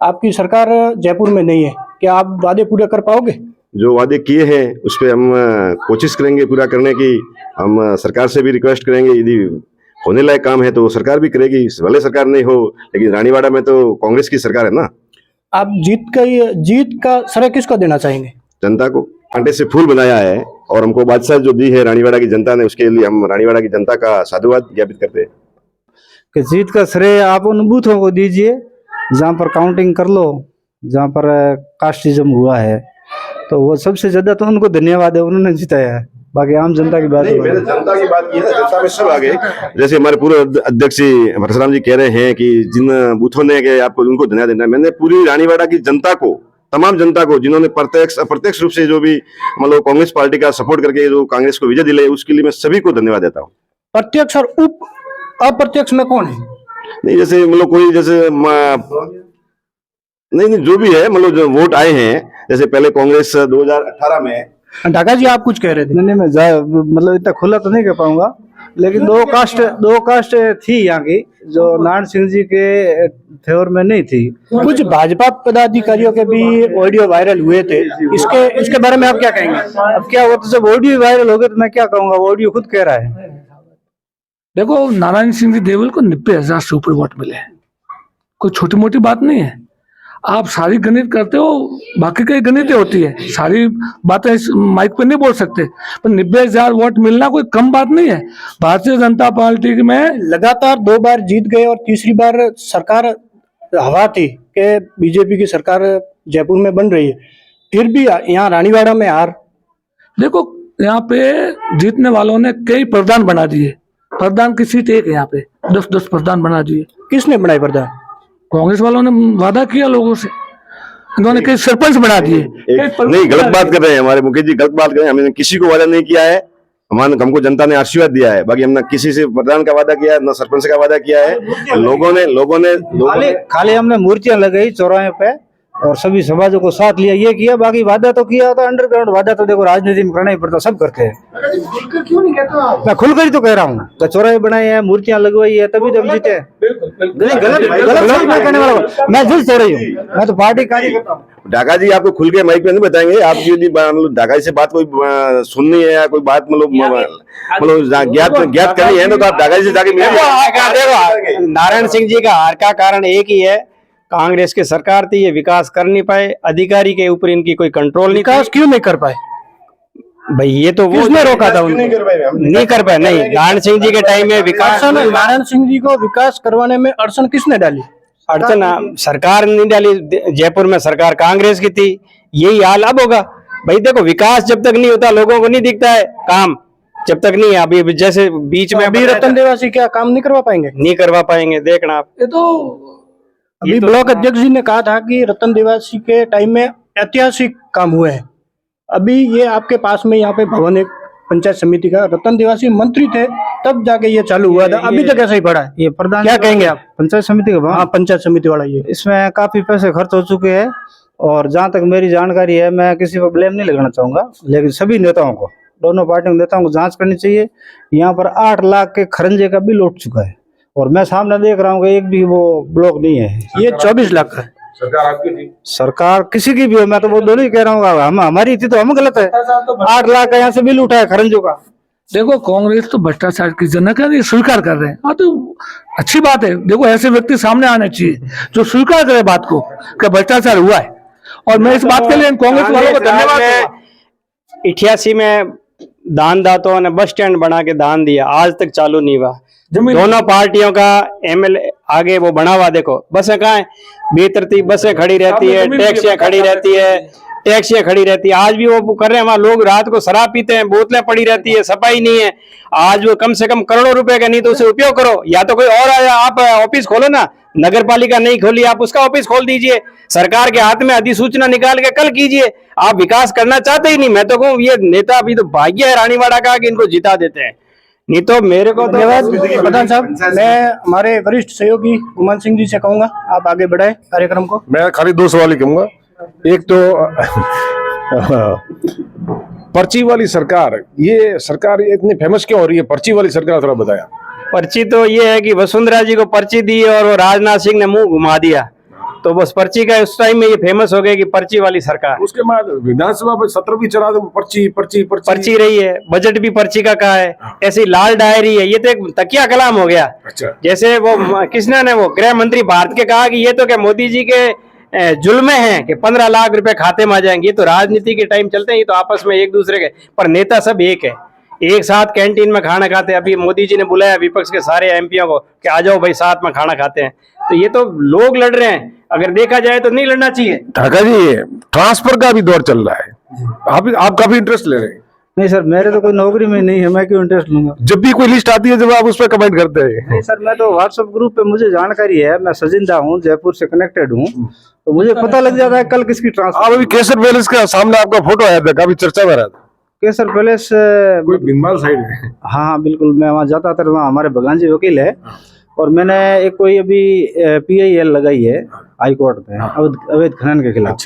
आपकी सरकार जयपुर में नहीं है, क्या आप वादे पूरे कर पाओगे? जो वादे किए हैं उस पर हम कोशिश करेंगे पूरा करने की। हम सरकार से भी रिक्वेस्ट करेंगे, यदि होने लायक काम है तो सरकार भी करेगी, भले सरकार नहीं हो, लेकिन रानीवाड़ा में तो कांग्रेस की सरकार है ना। आप जीत का श्रेय किसको देना चाहेंगे? जनता को। कांटे से फूल बनाया है और हमको बादशाह जो दी है रानीवाड़ा की जनता ने, उसके लिए हम रानीवाड़ा की जनता का साधुवाद ज्ञापित करते हैं। कि जीत का श्रेय आप उन बूथों को दीजिए जहाँ पर काउंटिंग कर लो जहाँ पर कास्टिज्म हुआ है, तो वो सबसे ज्यादा तो उनको धन्यवाद है, उन्होंने जिताया है। बाकी आम जनता की बात नहीं, मैंने जनता की बात की है ना, जनता में सब आ गए। जैसे हमारे पूर्व अध्यक्ष परशुराम जी कह रहे हैं कि जिन बूथों ने के आपको उनको धन्यवाद देना है, मैंने पूरी रानीवाड़ा की जनता को, तमाम जनता को, जिन्होंने प्रत्यक्ष अप्रत्यक्ष रूप से जो भी मतलब कांग्रेस पार्टी का सपोर्ट करके जो कांग्रेस को विजय दिलाई, उसके लिए मैं सभी को धन्यवाद देता हूँ। प्रत्यक्ष और अप्रत्यक्ष में कौन है? नहीं, जैसे मतलब कोई जैसे नहीं जो भी है, मतलब जो वोट आए हैं, जैसे पहले कांग्रेस 2018 में। ढाका जी आप कुछ कह रहे थे? नहीं, मैं मतलब इतना खुला तो नहीं कह पाऊंगा, लेकिन दो कास्ट थी यहाँ की, जो नारायण सिंह जी के फेवर में नहीं थी। कुछ भाजपा पदाधिकारियों के भी ऑडियो वायरल हुए थे, इसके बारे में आप क्या कहेंगे? अब क्या हुआ, तो जब ऑडियो वायरल हो गए तो मैं क्या कहूंगा, वो ऑडियो खुद कह रहा है। देखो, नारायण सिंह जी देवल को 90,000 से ऊपर वोट मिले हैं, कोई छोटी मोटी बात नहीं है। आप सारी गणित करते हो, बाकी कई गणितें होती है, सारी बातें इस माइक पर नहीं बोल सकते, पर 90,000 वोट मिलना कोई कम बात नहीं है। भारतीय जनता पार्टी में लगातार 2 बार जीत गए और तीसरी बार सरकार हवा थी कि बीजेपी की सरकार जयपुर में बन रही है, फिर भी यहाँ रानीवाड़ा में हार। देखो, यहाँ पे जीतने वालों ने कई प्रधान बना दिए, प्रधान की सीट एक है, यहाँ पे 10-10 प्रधान बना दिए। किसने बनाए प्रधान? कांग्रेस वालों ने वादा किया लोगों से, इन्होंने कई सरपंच बना दिए। नहीं, गलत बात कर रहे हैं हमारे मुकेश जी, गलत बात कर रहे हैं। हमने किसी को वादा नहीं किया है, हमको जनता ने आशीर्वाद दिया है। बाकी हमने किसी से प्रधान का वादा किया है, न सरपंच का वादा किया है। लोगों ने खाली हमने मूर्तियां लगाई चौराहे पे और सभी समाजों को साथ लिया, ये किया। बाकी वादा तो किया होता, अंडरग्राउंड वादा तो देखो राजनीति में करना ही पड़ता, सब करते हैं। क्यों नहीं कहते आप? मैं खुलकर ही तो कह रहा हूँ, चौराहे बनाए हैं, मूर्तियां लगवाई है, तभी तो हम जीते हैं। गलत मैं कहने वाला हूँ, मैं जुड़ तो रही हूँ, मैं तो पार्टी कार्यकर्ता हूँ। ढाका जी आपको खुल के माइक पे नहीं बताएंगे। आप यदि मतलब ढाका जी से बात कोई सुननी है या कोई बात मतलब ज्ञात करनी है, तो आप ढाका जी से जाके मिलेंगे। नारायण सिंह जी का हार का कारण एक ही है, कांग्रेस की सरकार थी, ये विकास कर नहीं पाए, अधिकारी के ऊपर इनकी कोई कंट्रोल नहीं। विकास क्यों नहीं कर पाए भाई? ये तो वो किसने रोका था उनको? नहीं कर पाए। नहीं, नारायण सिंह जी के टाइम में विकास, नारायण सिंह जी को विकास करवाने में अड़चन किसने डाली? अड़चन सरकार नहीं डाली, जयपुर में सरकार कांग्रेस की थी। यही हाल अब होगा भाई। देखो, विकास जब तक नहीं होता, लोगों को नहीं दिखता है काम, जब तक नहीं है। अभी जैसे बीच में अभी रतन देवासी क्या काम नहीं करवा पाएंगे? नहीं करवा पाएंगे, देखना आप। ये तो अभी ब्लॉक अध्यक्ष जी ने कहा था कि रतन देवासी के टाइम में ऐतिहासिक काम हुए हैं। अभी ये आपके पास में यहाँ पे भवन एक पंचायत समिति का, रतन देवासी मंत्री थे तब जाके ये चालू हुआ था, अभी तक ऐसा ही पड़ा है। ये प्रधान क्या कहेंगे आप? पंचायत समिति का? हाँ, पंचायत समिति वाला ये, इसमें काफी पैसे खर्च हो चुके हैं, और जहां तक मेरी जानकारी है, मैं किसी पर ब्लेम नहीं लगाना चाहूंगा, लेकिन सभी नेताओं को, दोनों पार्टियों के नेताओं को जांच करनी चाहिए। यहाँ पर 8 लाख के खरंजे का बिल उठ चुका है, और मैं सामने देख रहा हूँ कि एक भी वो ब्लॉक नहीं है। ये 24 लाख का है। सरकार आपकी थी, सरकार किसी की भी हो, मैं तो वो दोनों ही कह रहा हूँ, हम हमारी थी तो हम गलत है। 8 लाख का यहाँ से बिल उठा है खरंजों का। देखो, कांग्रेस तो भ्रष्टाचार की जनक है, ये स्वीकार कर रहे हैं। हाँ, तो अच्छी बात है। देखो, ऐसे व्यक्ति सामने आने चाहिए जो स्वीकार करे बात को कि भ्रष्टाचार हुआ है, और मैं इस बात के लिए कांग्रेस वालों को धन्यवाद दूंगा। 88 में दानदाताओं ने बस स्टैंड बना के दान दिया, आज तक चालू नहीं हुआ। दोनों पार्टियों का एमएलए आगे वो बढ़ावा, देखो बसें कहाँ है, बेतरतीब बसें खड़ी रहती है, टैक्सियां खड़ी रहती है, आज भी वो कर रहे हैं। वहां लोग रात को शराब पीते हैं, बोतलें पड़ी रहती है, सफाई नहीं है। आज वो कम से कम करोड़ों रुपए का नहीं तो उसे उपयोग करो, या तो कोई और आया, आप ऑफिस खोलो ना, नगर पालिका नहीं खोली, आप उसका ऑफिस खोल दीजिए, सरकार के हाथ में अधिसूचना निकाल के कल कीजिए। आप विकास करना चाहते ही नहीं। मैं तो कहूँ ये नेता अभी तो भाग्य है रानीवाड़ा का कि इनको जिता देते हैं, नहीं तो मेरे को धन्यवाद प्रधान साहब। मैं हमारे वरिष्ठ सहयोगी गुमान सिंह जी से कहूंगा आप आगे बढ़ाए कार्यक्रम को। मैं खाली 2 सवाल ही कहूंगा। एक तो पर्ची वाली सरकार, ये सरकार इतनी फेमस क्यों हो रही है? पर्ची वाली सरकार थोड़ा बताया। पर्ची तो ये है कि वसुंधरा जी को पर्ची दी और वो राजनाथ सिंह ने मुंह घुमा दिया, तो बस पर्ची का उस टाइम में ये फेमस हो गया कि पर्ची वाली सरकार। उसके बाद विधानसभा में सत्र भी चला दो, पर्ची रही है, बजट भी पर्ची का कहा है, ऐसी लाल डायरी है। ये तो एक तकिया कलाम हो गया। अच्छा। जैसे वो किसने ने वो गृह मंत्री भारत के कहा कि ये तो क्या मोदी जी के जुल्म हैं कि 15 लाख रुपए खाते में आ जाएंगे। ये तो राजनीति के टाइम चलते हैं, ये तो आपस में एक दूसरे के, पर नेता सब एक है, एक साथ कैंटीन में खाना खाते हैं। अभी मोदी जी ने बुलाया विपक्ष के सारे एमपीओ को कि आ जाओ भाई साथ में खाना खाते हैं, तो ये तो लोग लड़ रहे हैं, अगर देखा जाए तो नहीं लड़ना चाहिए। ठाकर जी, ट्रांसफर का भी दौर चल रहा है, आप काफी इंटरेस्ट ले रहे हैं। नहीं सर, मेरे तो कोई नौकरी में नहीं है, मैं क्यों इंटरेस्ट लूंगा। जब भी कोई लिस्ट आती है जब आप उस पर कमेंट करते हैं। नहीं सर, मैं तो व्हाट्सएप ग्रुप पे मुझे जानकारी है, मैं सजिंदा हूँ, जयपुर से कनेक्टेड हूँ, तो मुझे पता लग जाता है कल किसकी आप ट्रांसफर। अभी केसर पैलेस का सामने आपका फोटो आया था, काफी चर्चा में रहा था। केसर पैलेस, कोई भिंगमाल साइड है। हाँ बिल्कुल, मैं वहाँ जाता था, वहाँ हमारे भगवान जी वकील है, और मैंने एक कोई अभी PIL लगाई है हाई कोर्ट में अवैध खनन के खिलाफ।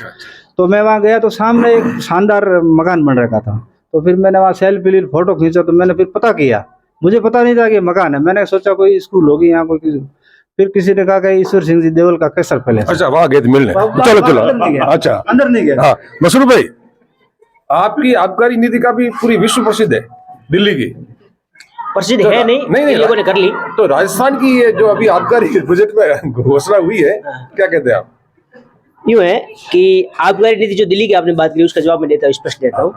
तो मैं वहाँ गया तो सामने एक शानदार मकान बन रखा था, तो फिर मैंने वहाँ सेल्फी ली, फोटो खींचा, तो मैंने फिर पता किया, मुझे पता नहीं था कि मकान है, मैंने सोचा कोई स्कूल होगी यहाँ कोई, फिर किसी ने कहा कि ईश्वर सिंह जी देवल का केसर पैलेस। अच्छा, वहाँ गए थे मिलने। चलो अच्छा, अंदर नहीं गया। हाँ मसरूफ भाई, आपकी आबकारी नीति का भी पूरी विश्व प्रसिद्ध है, दिल्ली की प्रसिद्ध है नहीं, नहीं, लोगों ने कर ली। तो राजस्थान की ये जो अभी आबकारी बजट में घोषणा हुई है, क्या कहते हैं आप? यूं है कि आबकारी नीति जो दिल्ली की आपने बात की, उसका जवाब मैं देता हूँ, स्पष्ट देता हूँ।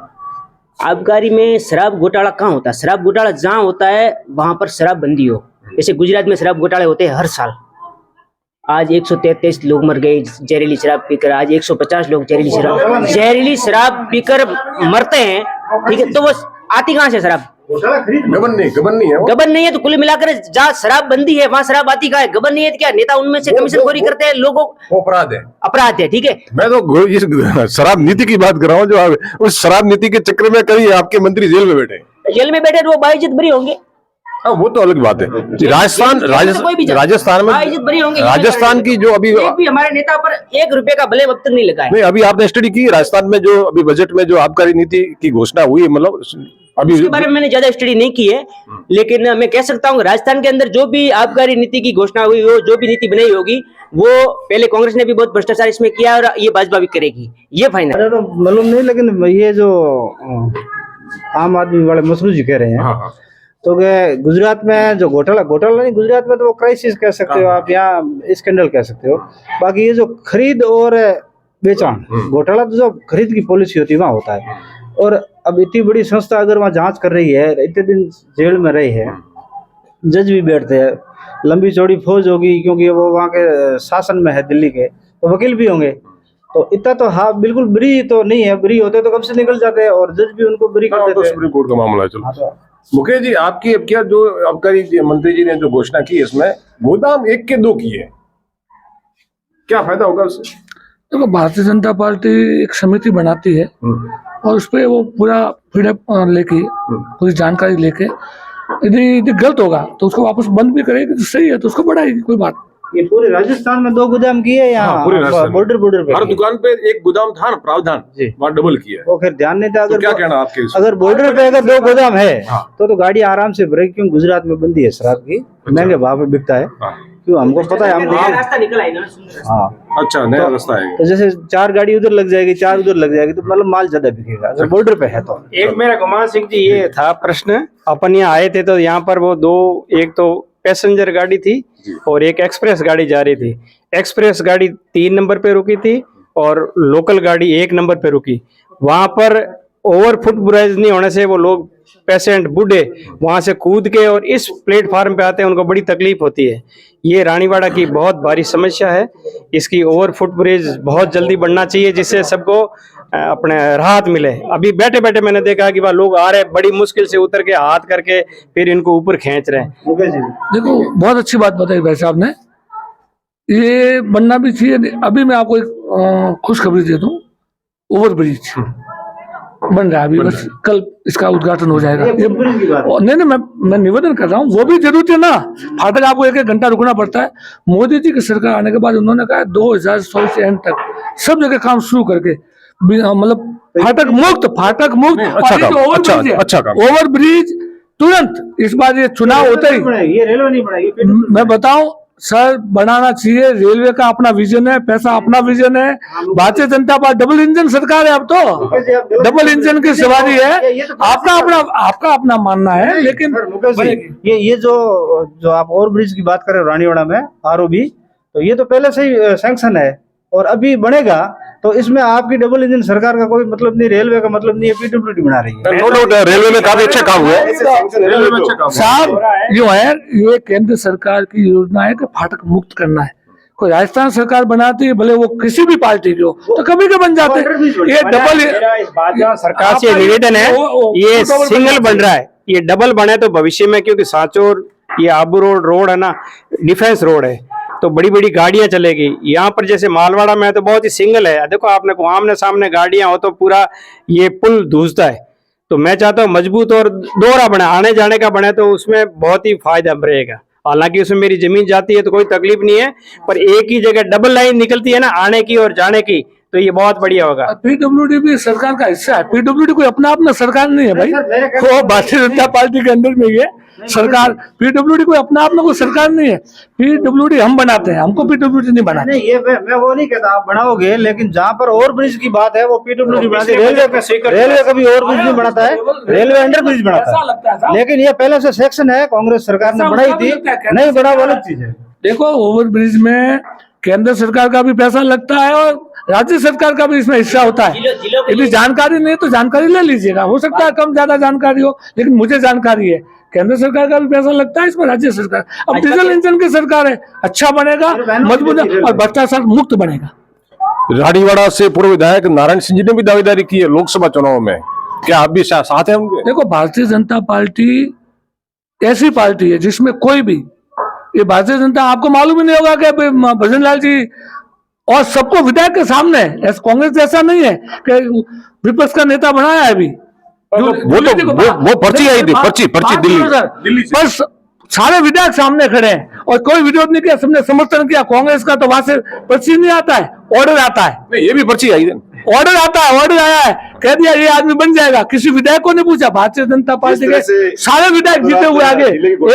आबकारी में शराब घोटाला कहाँ होता है? शराब घोटाला जहाँ होता है वहां पर शराब बंदी हो। जैसे गुजरात में शराब घोटाले होते हैं हर साल। आज 133 लोग मर गए जहरीली शराब पीकर, आज 150 लोग जहरीली शराब पीकर मरते हैं, ठीक है, तो वो आती कहाँ से शराब? गबन नहीं है वो। गबन नहीं है तो कुल मिलाकर जहाँ शराब बंदी है वहां शराब आती कहाँ है? गबन नहीं है तो क्या नेता उनमें से कमीशनखोरी करते हैं, लोगों वो अपराध है। ठीक है। मैं तो इस शराब नीति की बात कर रहा हूँ, जो उस शराब नीति के चक्कर में कई आपके मंत्री जेल में बैठे। जेल में बैठे तो वो बाइज्जत बरी होंगे। हाँ, वो तो अलग बात है। राजस्थान में बाइज्जत बरी होंगे। राजस्थान की जो अभी एक भी हमारे नेता पर 1 रुपए का ब्लेम अब तक नहीं लगा है। नहीं, अभी आपने स्टडी की राजस्थान में जो अभी बजट में जो आबकारी नीति की घोषणा हुई है, मतलब अभी इसके बारे में मैंने ज्यादा स्टडी नहीं की है, लेकिन मैं कह सकता हूँ राजस्थान के अंदर जो भी आबकारी नीति की घोषणा हुई, वो जो भी नीति बनाई होगी, वो पहले कांग्रेस ने भी बहुत भ्रष्टाचार इसमें किया और ये भाजपा भी करेगी, ये फाइनल। अरे तो मालूम नहीं, लेकिन ये जो आम आदमी वाले मसरूफ जी कह रहे हैं, तो क्या गुजरात में जो घोटाला नहीं, गुजरात में तो वो क्राइसिस कह सकते हो आप, यहाँ स्कैंडल कह सकते हो। बाकी ये जो खरीद और बेचान घोटाला, तो जो खरीद की पॉलिसी होती है वहाँ होता है। और अब इतनी बड़ी संस्था अगर वहाँ जांच कर रही है, इतने दिन जेल में रहे हैं, जज भी बैठते हैं, लंबी चौड़ी फौज होगी क्योंकि वो वहाँ के शासन में है दिल्ली के, तो वकील भी होंगे, तो इतना तो हाँ बिल्कुल ब्री तो नहीं है। ब्री होते तो कब से निकल जाते हैं, और जज भी उनको ब्री कर देते हैं। सुप्रीम कोर्ट का मामला है। चलो हाँ, मुकेश जी, आपकी अब क्या जो आबकारी मंत्री जी ने जो घोषणा की, इसमें गोदाम 1 के 2 किए, क्या फायदा होगा उससे? देखो, भारतीय जनता पार्टी एक समिति बनाती है और उस पर वो पूरा फीडअप लेके, पूरी जानकारी लेके, यदि गलत होगा तो उसको वापस बंद भी करेगी, तो सही है तो उसको बढ़ाएगी, कोई बात। ये पूरे राजस्थान में 2 गोदाम किए यहाँ, बॉर्डर पे। हर दुकान पे एक गोदाम था ना, प्रावधान जी, वहाँ डबल किया। वो फिर ध्यान नहीं था। अगर तो क्या कहना आपके? अगर बॉर्डर पे अगर 2 गोदाम है तो गाड़ी आराम से ब्रेक, क्यों गुजरात में बंदी है शराब की, महंगे भाव में बिकता है, क्यों हमको पता है, हमको रास्ता निकल आएगा। हाँ, अच्छा, नया रास्ता है। तो जैसे 4 गाड़ी उधर लग जाएगी, 4 उधर लग जाएगी, तो मतलब माल ज्यादा बिकेगा अगर बॉर्डर पे है तो। एक मेरा गुमान सिंह जी ये था प्रश्न, अपन यहाँ आए थे तो यहाँ पर वो 2, एक तो पैसेंजर गाड़ी थी और एक एक्सप्रेस गाड़ी जा रही थी। एक्सप्रेस गाड़ी 3 नंबर पे रुकी थी और लोकल गाड़ी 1 नंबर पे रुकी। वहां पर ओवर फुट ब्रिज नहीं होने से वो लोग पेशेंट बूढ़े वहां से कूद के और इस प्लेटफार्म पे आते हैं, उनको बड़ी तकलीफ होती है। ये रानीवाड़ा की बहुत भारी समस्या है, इसकी ओवर फुट ब्रिज बहुत जल्दी बनना चाहिए जिससे सबको अपने राहत मिले। अभी बैठे बैठे मैंने देखा कि वह लोग आ रहे, बड़ी मुश्किल से उतर के हाथ करके फिर इनको ऊपर खींच रहे हैं। देखो, बहुत अच्छी बात बताई भाई साहब ने, ये बनना भी चाहिए। अभी मैं आपको एक खुशखबरी दे दूं, ओवर ब्रिज बन रहा है अभी, बस कल इसका उद्घाटन हो जाएगा। नहीं, मैं निवेदन कर रहा हूँ, वो भी जरूरत है ना। फाटक आपको 1-1 घंटा रुकना पड़ता है। मोदी जी की सरकार आने के बाद उन्होंने कहा 2016 से एंड तक सब जगह काम शुरू करके, मतलब फाटक मुक्त अच्छा काम, ओवर ब्रिज तुरंत। इस बार ये चुनाव होते ही, ये रेलवे नहीं बनाएगी, मैं बताऊं सर, बनाना चाहिए। रेलवे का अपना विजन है, पैसा अपना विजन है। Bharatiya Janata party double engine सरकार है, अब तो डबल इंजन की सवारी है। आपका अपना मानना है, लेकिन ये जो आप ओवर ब्रिज की बात कर रहे हो रानीवाड़ा में ROB, तो ये तो पहले से ही सैंक्शन है और अभी बनेगा, तो इसमें आपकी डबल इंजन सरकार का कोई मतलब नहीं, रेलवे का मतलब नहीं है, PWD बना रही है। नो डाउट रेलवे में काफी अच्छा काम हुआ है, रेलवे में अच्छा काम साहब। ये केंद्र सरकार की योजना है कि फाटक मुक्त करना है। कोई राजस्थान सरकार बनाती है, भले वो किसी भी पार्टी की हो, तो कभी के बन जाते हैं। ये डबल सरकार से निवेदन है, ये सिंगल बन रहा है, ये डबल बने तो भविष्य में, क्योंकि सांचौर ये आबू रोड है ना, डिफेंस रोड है, तो बड़ी बड़ी गाड़ियां चलेगी। यहाँ पर जैसे मालवाड़ा में है तो बहुत ही सिंगल है, देखो आपने को आमने सामने गाड़ियां हो तो पूरा ये पुल धूसता है। तो मैं चाहता हूँ मजबूत और दोहरा बने, आने जाने का बने, तो उसमें बहुत ही फायदा रहेगा। हालांकि उसमें मेरी जमीन जाती है तो कोई तकलीफ नहीं है, पर एक ही जगह डबल लाइन निकलती है ना आने की और जाने की, तो ये बहुत बढ़िया होगा। पीडब्ल्यूडी भी सरकार का हिस्सा है। पीडब्ल्यूडी कोई अपना सरकार नहीं है भाई, वो भारतीय जनता पार्टी के अंदर में ही है सरकार। पीडब्ल्यूडी कोई अपना कोई सरकार नहीं है, पीडब्ल्यूडी हम बनाते हैं, हमको पीडब्ल्यूडी नहीं बनाना। नहीं, ये मैं वो नहीं कहता आप बनाओगे, लेकिन जहाँ पर ओवर ब्रिज की बात है वो पीडब्ल्यूडी बनाती है। रेलवे कभी ओवर ब्रिज नहीं बनाता है, रेलवे अंडर ब्रिज बनाता है। लेकिन ये पहले से सेक्शन है, कांग्रेस सरकार ने बनाई थी, नहीं बना वो अलग चीज है। देखो ओवर ब्रिज में केंद्र सरकार का भी पैसा लगता है और राज्य सरकार का भी इसमें हिस्सा होता है। यदि जानकारी नहीं तो जानकारी ले लीजिएगा, हो सकता है कम ज्यादा जानकारी हो, लेकिन मुझे जानकारी है केंद्र सरकार का भी पैसा लगता है इसमें, राज्य सरकार। अब डीजल इंजन की सरकार है, अच्छा बनेगा, मजबूत और भ्रष्टाचार मुक्त बनेगा। रानीवाड़ा से पूर्व विधायक नारायण सिंह जी ने भी दावेदारी की है लोकसभा चुनाव में, क्या आप भी साथ हैं उनके? देखो भारतीय जनता पार्टी ऐसी पार्टी है जिसमें कोई भी, ये भारतीय जनता, आपको मालूम ही नहीं होगा कि भजन लाल जी और सबको विधायक के सामने, कांग्रेस जैसा नहीं है कि विपक्ष का नेता बनाया है अभी। वो पर्ची आई थी, पर्ची दिल्ली से। बस सारे विधायक सामने खड़े हैं और कोई विरोध नहीं किया, सबने समर्थन किया। कांग्रेस का तो वहां से पर्ची नहीं आता है, ऑर्डर आता है। नहीं, ये भी पर्ची आई, ऑर्डर आता है, ऑर्डर आया है, कह दिया ये आदमी बन जाएगा। किसी विधायक को नहीं पूछा, भारतीय जनता पार्टी के सारे विधायक जीते हुए आगे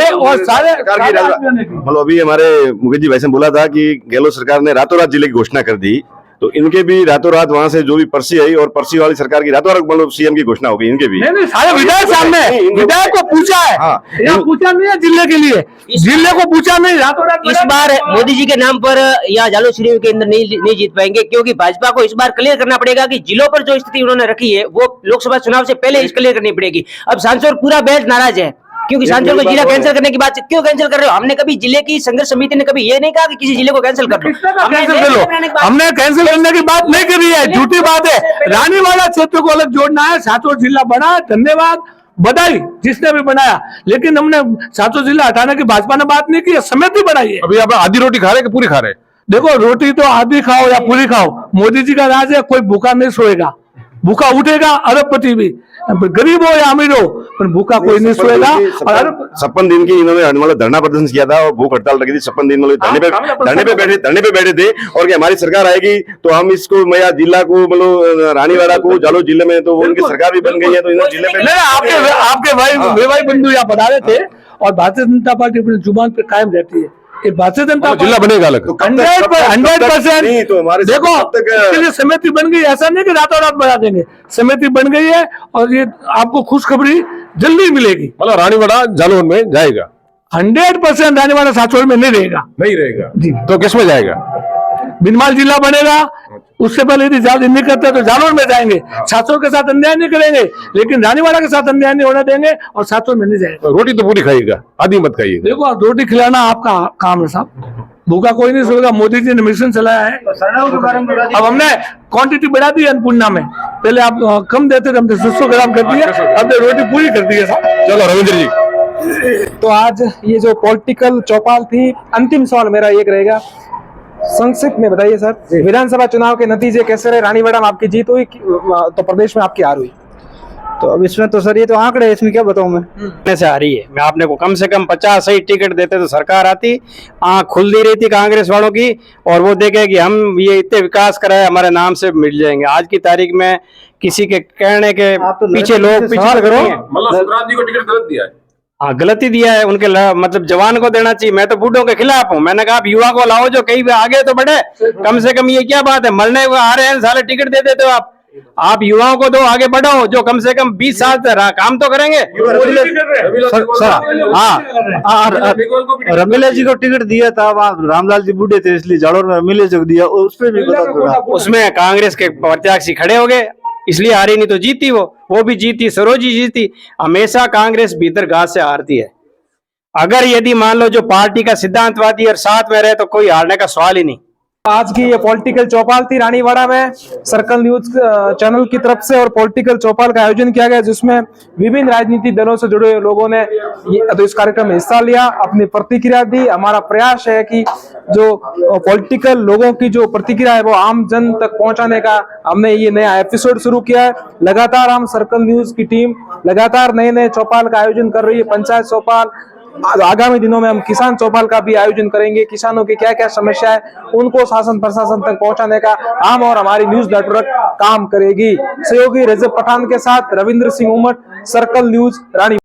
और सारे। मतलब अभी हमारे मुकेश जी भाई से बोला था कि गहलोत सरकार ने रातों रात जिले की घोषणा कर दी, तो इनके भी रातों रात वहां से जो भी पर्ची आई और पर्ची वाली सरकार की रातों रात मतलब सीएम की घोषणा होगी इनके भी। नहीं, सारे विधायक सामने, विधायक को पूछा है। यहाँ पूछा नहीं है जिले के लिए, जिले को पूछा नहीं, रातों रात। इस बार मोदी जी के नाम पर या जालो श्री के अंदर नहीं जीत पाएंगे, क्योंकि भाजपा को इस बार क्लियर करना पड़ेगा कि जिलों पर जो स्थिति उन्होंने रखी है वो लोकसभा चुनाव से पहले इस क्लियर करनी पड़ेगी। अब सांसद पूरा बेल्ट नाराज है, क्योंकि सांसद को जिला कैंसिल करने की बात क्यों कैंसिल कर रहे हो? हमने कभी जिले की संघर्ष समिति ने कभी ये नहीं कहा कि किसी जिले को कैंसिल कर लो, हमने कैंसिल करने की बात नहीं करी है, झूठी बात है। रानीवाड़ा क्षेत्र को अलग जोड़ना है, सातों जिला बना, धन्यवाद, बधाई जिसने भी बनाया, लेकिन हमने सातों जिला हटाने की भाजपा ने बात नहीं की, समिति बनाई है। अभी आप आधी रोटी खा रहे कि पूरी खा रहे? देखो रोटी तो आधी खाओ या पूरी खाओ, मोदी जी का राज है, कोई भूखा नहीं सोएगा, भूखा उठेगा अरबपति भी, गरीब हो या अमीर हो, पर भूखा कोई नहीं सोएगा। और 56 दिन की इन्होंने मतलब धरना प्रदर्शन किया था और भूख हड़ताल रखी थी 56 दिन, मतलब धरने पे बैठे थे और कि हमारी सरकार आएगी तो हम इसको मैं जिला को मतलब रानीवाड़ा को जालोर जिले में, तो उनकी सरकार भी बन गई है, तो इन्होंने जिले में आपके भाई बंधु यहाँ बता रहे थे। और भारतीय जनता पार्टी अपनी जुबान पे कायम रहती है, ये भारतीय जनता जिला बनेगा अलग 100%। देखो इसके लिए समिति बन गई, ऐसा नहीं कि रातों रात बना देंगे, समिति बन गई है और ये आपको खुशखबरी जल्दी मिलेगी। मतलब रानीवाड़ा जालौर में जाएगा 100%, रानीवाड़ा सांचौर में नहीं रहेगा जी। तो किस में जाएगा? बिनमाल जिला बनेगा, उससे पहले यदि नहीं करते तो जालौर में जाएंगे। सांचौर के साथ अन्याय नहीं करेंगे, लेकिन रानीवाड़ा के साथ अन्याय नहीं होने देंगे और सांचौर में नहीं जाएंगे। रोटी तो पूरी खाइएगा, आधी मत खाइएगा। देखो रोटी खिलाना आपका काम है साहब, भूखा कोई नहीं सोएगा। मोदी जी ने मिशन चलाया है, अब हमने क्वांटिटी बढ़ा दी अन्नपूर्णा में, पहले आप कम देते थे, हमने 600 ग्राम कर दिया, अब रोटी पूरी कर दी है साहब। चलो रविंद्र जी, तो आज ये जो पॉलिटिकल चौपाल थी, अंतिम सवाल मेरा एक रहेगा, संक्षिप्त में बताइए सर, विधानसभा चुनाव के नतीजे कैसे रहे? रानीवाड़ा में आपकी जीत हुई तो प्रदेश में आपकी हार हुई, तो अब इसमें तो सर ये तो आंकड़े है, इसमें क्या बताऊं मैं से आ रही है। मैं आपने को कम से कम 50 सही टिकट देते तो सरकार आती, आँख खुल दी रही थी कांग्रेस वालों की, और वो देखे कि हम ये इतने विकास कराए हमारे नाम से मिल जाएंगे। आज की तारीख में किसी के कहने के पीछे लोग पीछे करो, मतलब शिवराज जी को टिकट गलत दिया है। हाँ गलती दिया है, उनके मतलब जवान को देना चाहिए। मैं तो बूढ़ों के खिलाफ हूँ, मैंने कहा आप युवा को लाओ जो कहीं आगे तो बढ़े, कम से कम ये क्या बात है, मरने को आ रहे हैं साले टिकट दे देते हो आप युवाओं को दो, आगे बढ़ो, जो कम से कम 20 साल तक काम तो करेंगे। रमीला जी को टिकट दिया था, वहाँ रामलाल जी बूढ़े थे इसलिए जालोर में रमीला जी को दिया, उस पर भी उसमें कांग्रेस के प्रत्याशी खड़े हो गए, इसलिए हारी, नहीं तो जीती वो भी जीती, सरोजी जीती। हमेशा कांग्रेस भीतर घास से हारती है। अगर यदि मान लो जो पार्टी का सिद्धांतवादी और साथ में रहे तो कोई हारने का सवाल ही नहीं। आज की ये पॉलिटिकल चौपाल थी रानीवाड़ा में सर्कल न्यूज चैनल की तरफ से, और पॉलिटिकल चौपाल का आयोजन किया गया जिसमें विभिन्न राजनीतिक दलों से जुड़े लोगों ने तो इस कार्यक्रम में हिस्सा लिया, अपनी प्रतिक्रिया दी। हमारा प्रयास है कि जो पॉलिटिकल लोगों की जो प्रतिक्रिया है वो आम जन तक पहुंचाने का हमने ये नया एपिसोड शुरू किया है। लगातार हम सर्कल न्यूज की टीम लगातार नए नए चौपाल का आयोजन कर रही है, पंचायत चौपाल, आगामी दिनों में हम किसान चौपाल का भी आयोजन करेंगे। किसानों की क्या क्या समस्या है उनको शासन प्रशासन तक पहुंचाने का हम और हमारी न्यूज नेटवर्क काम करेगी। सहयोगी रजब पठान के साथ रविंद्र सिंह उमट, सर्कल न्यूज रानी।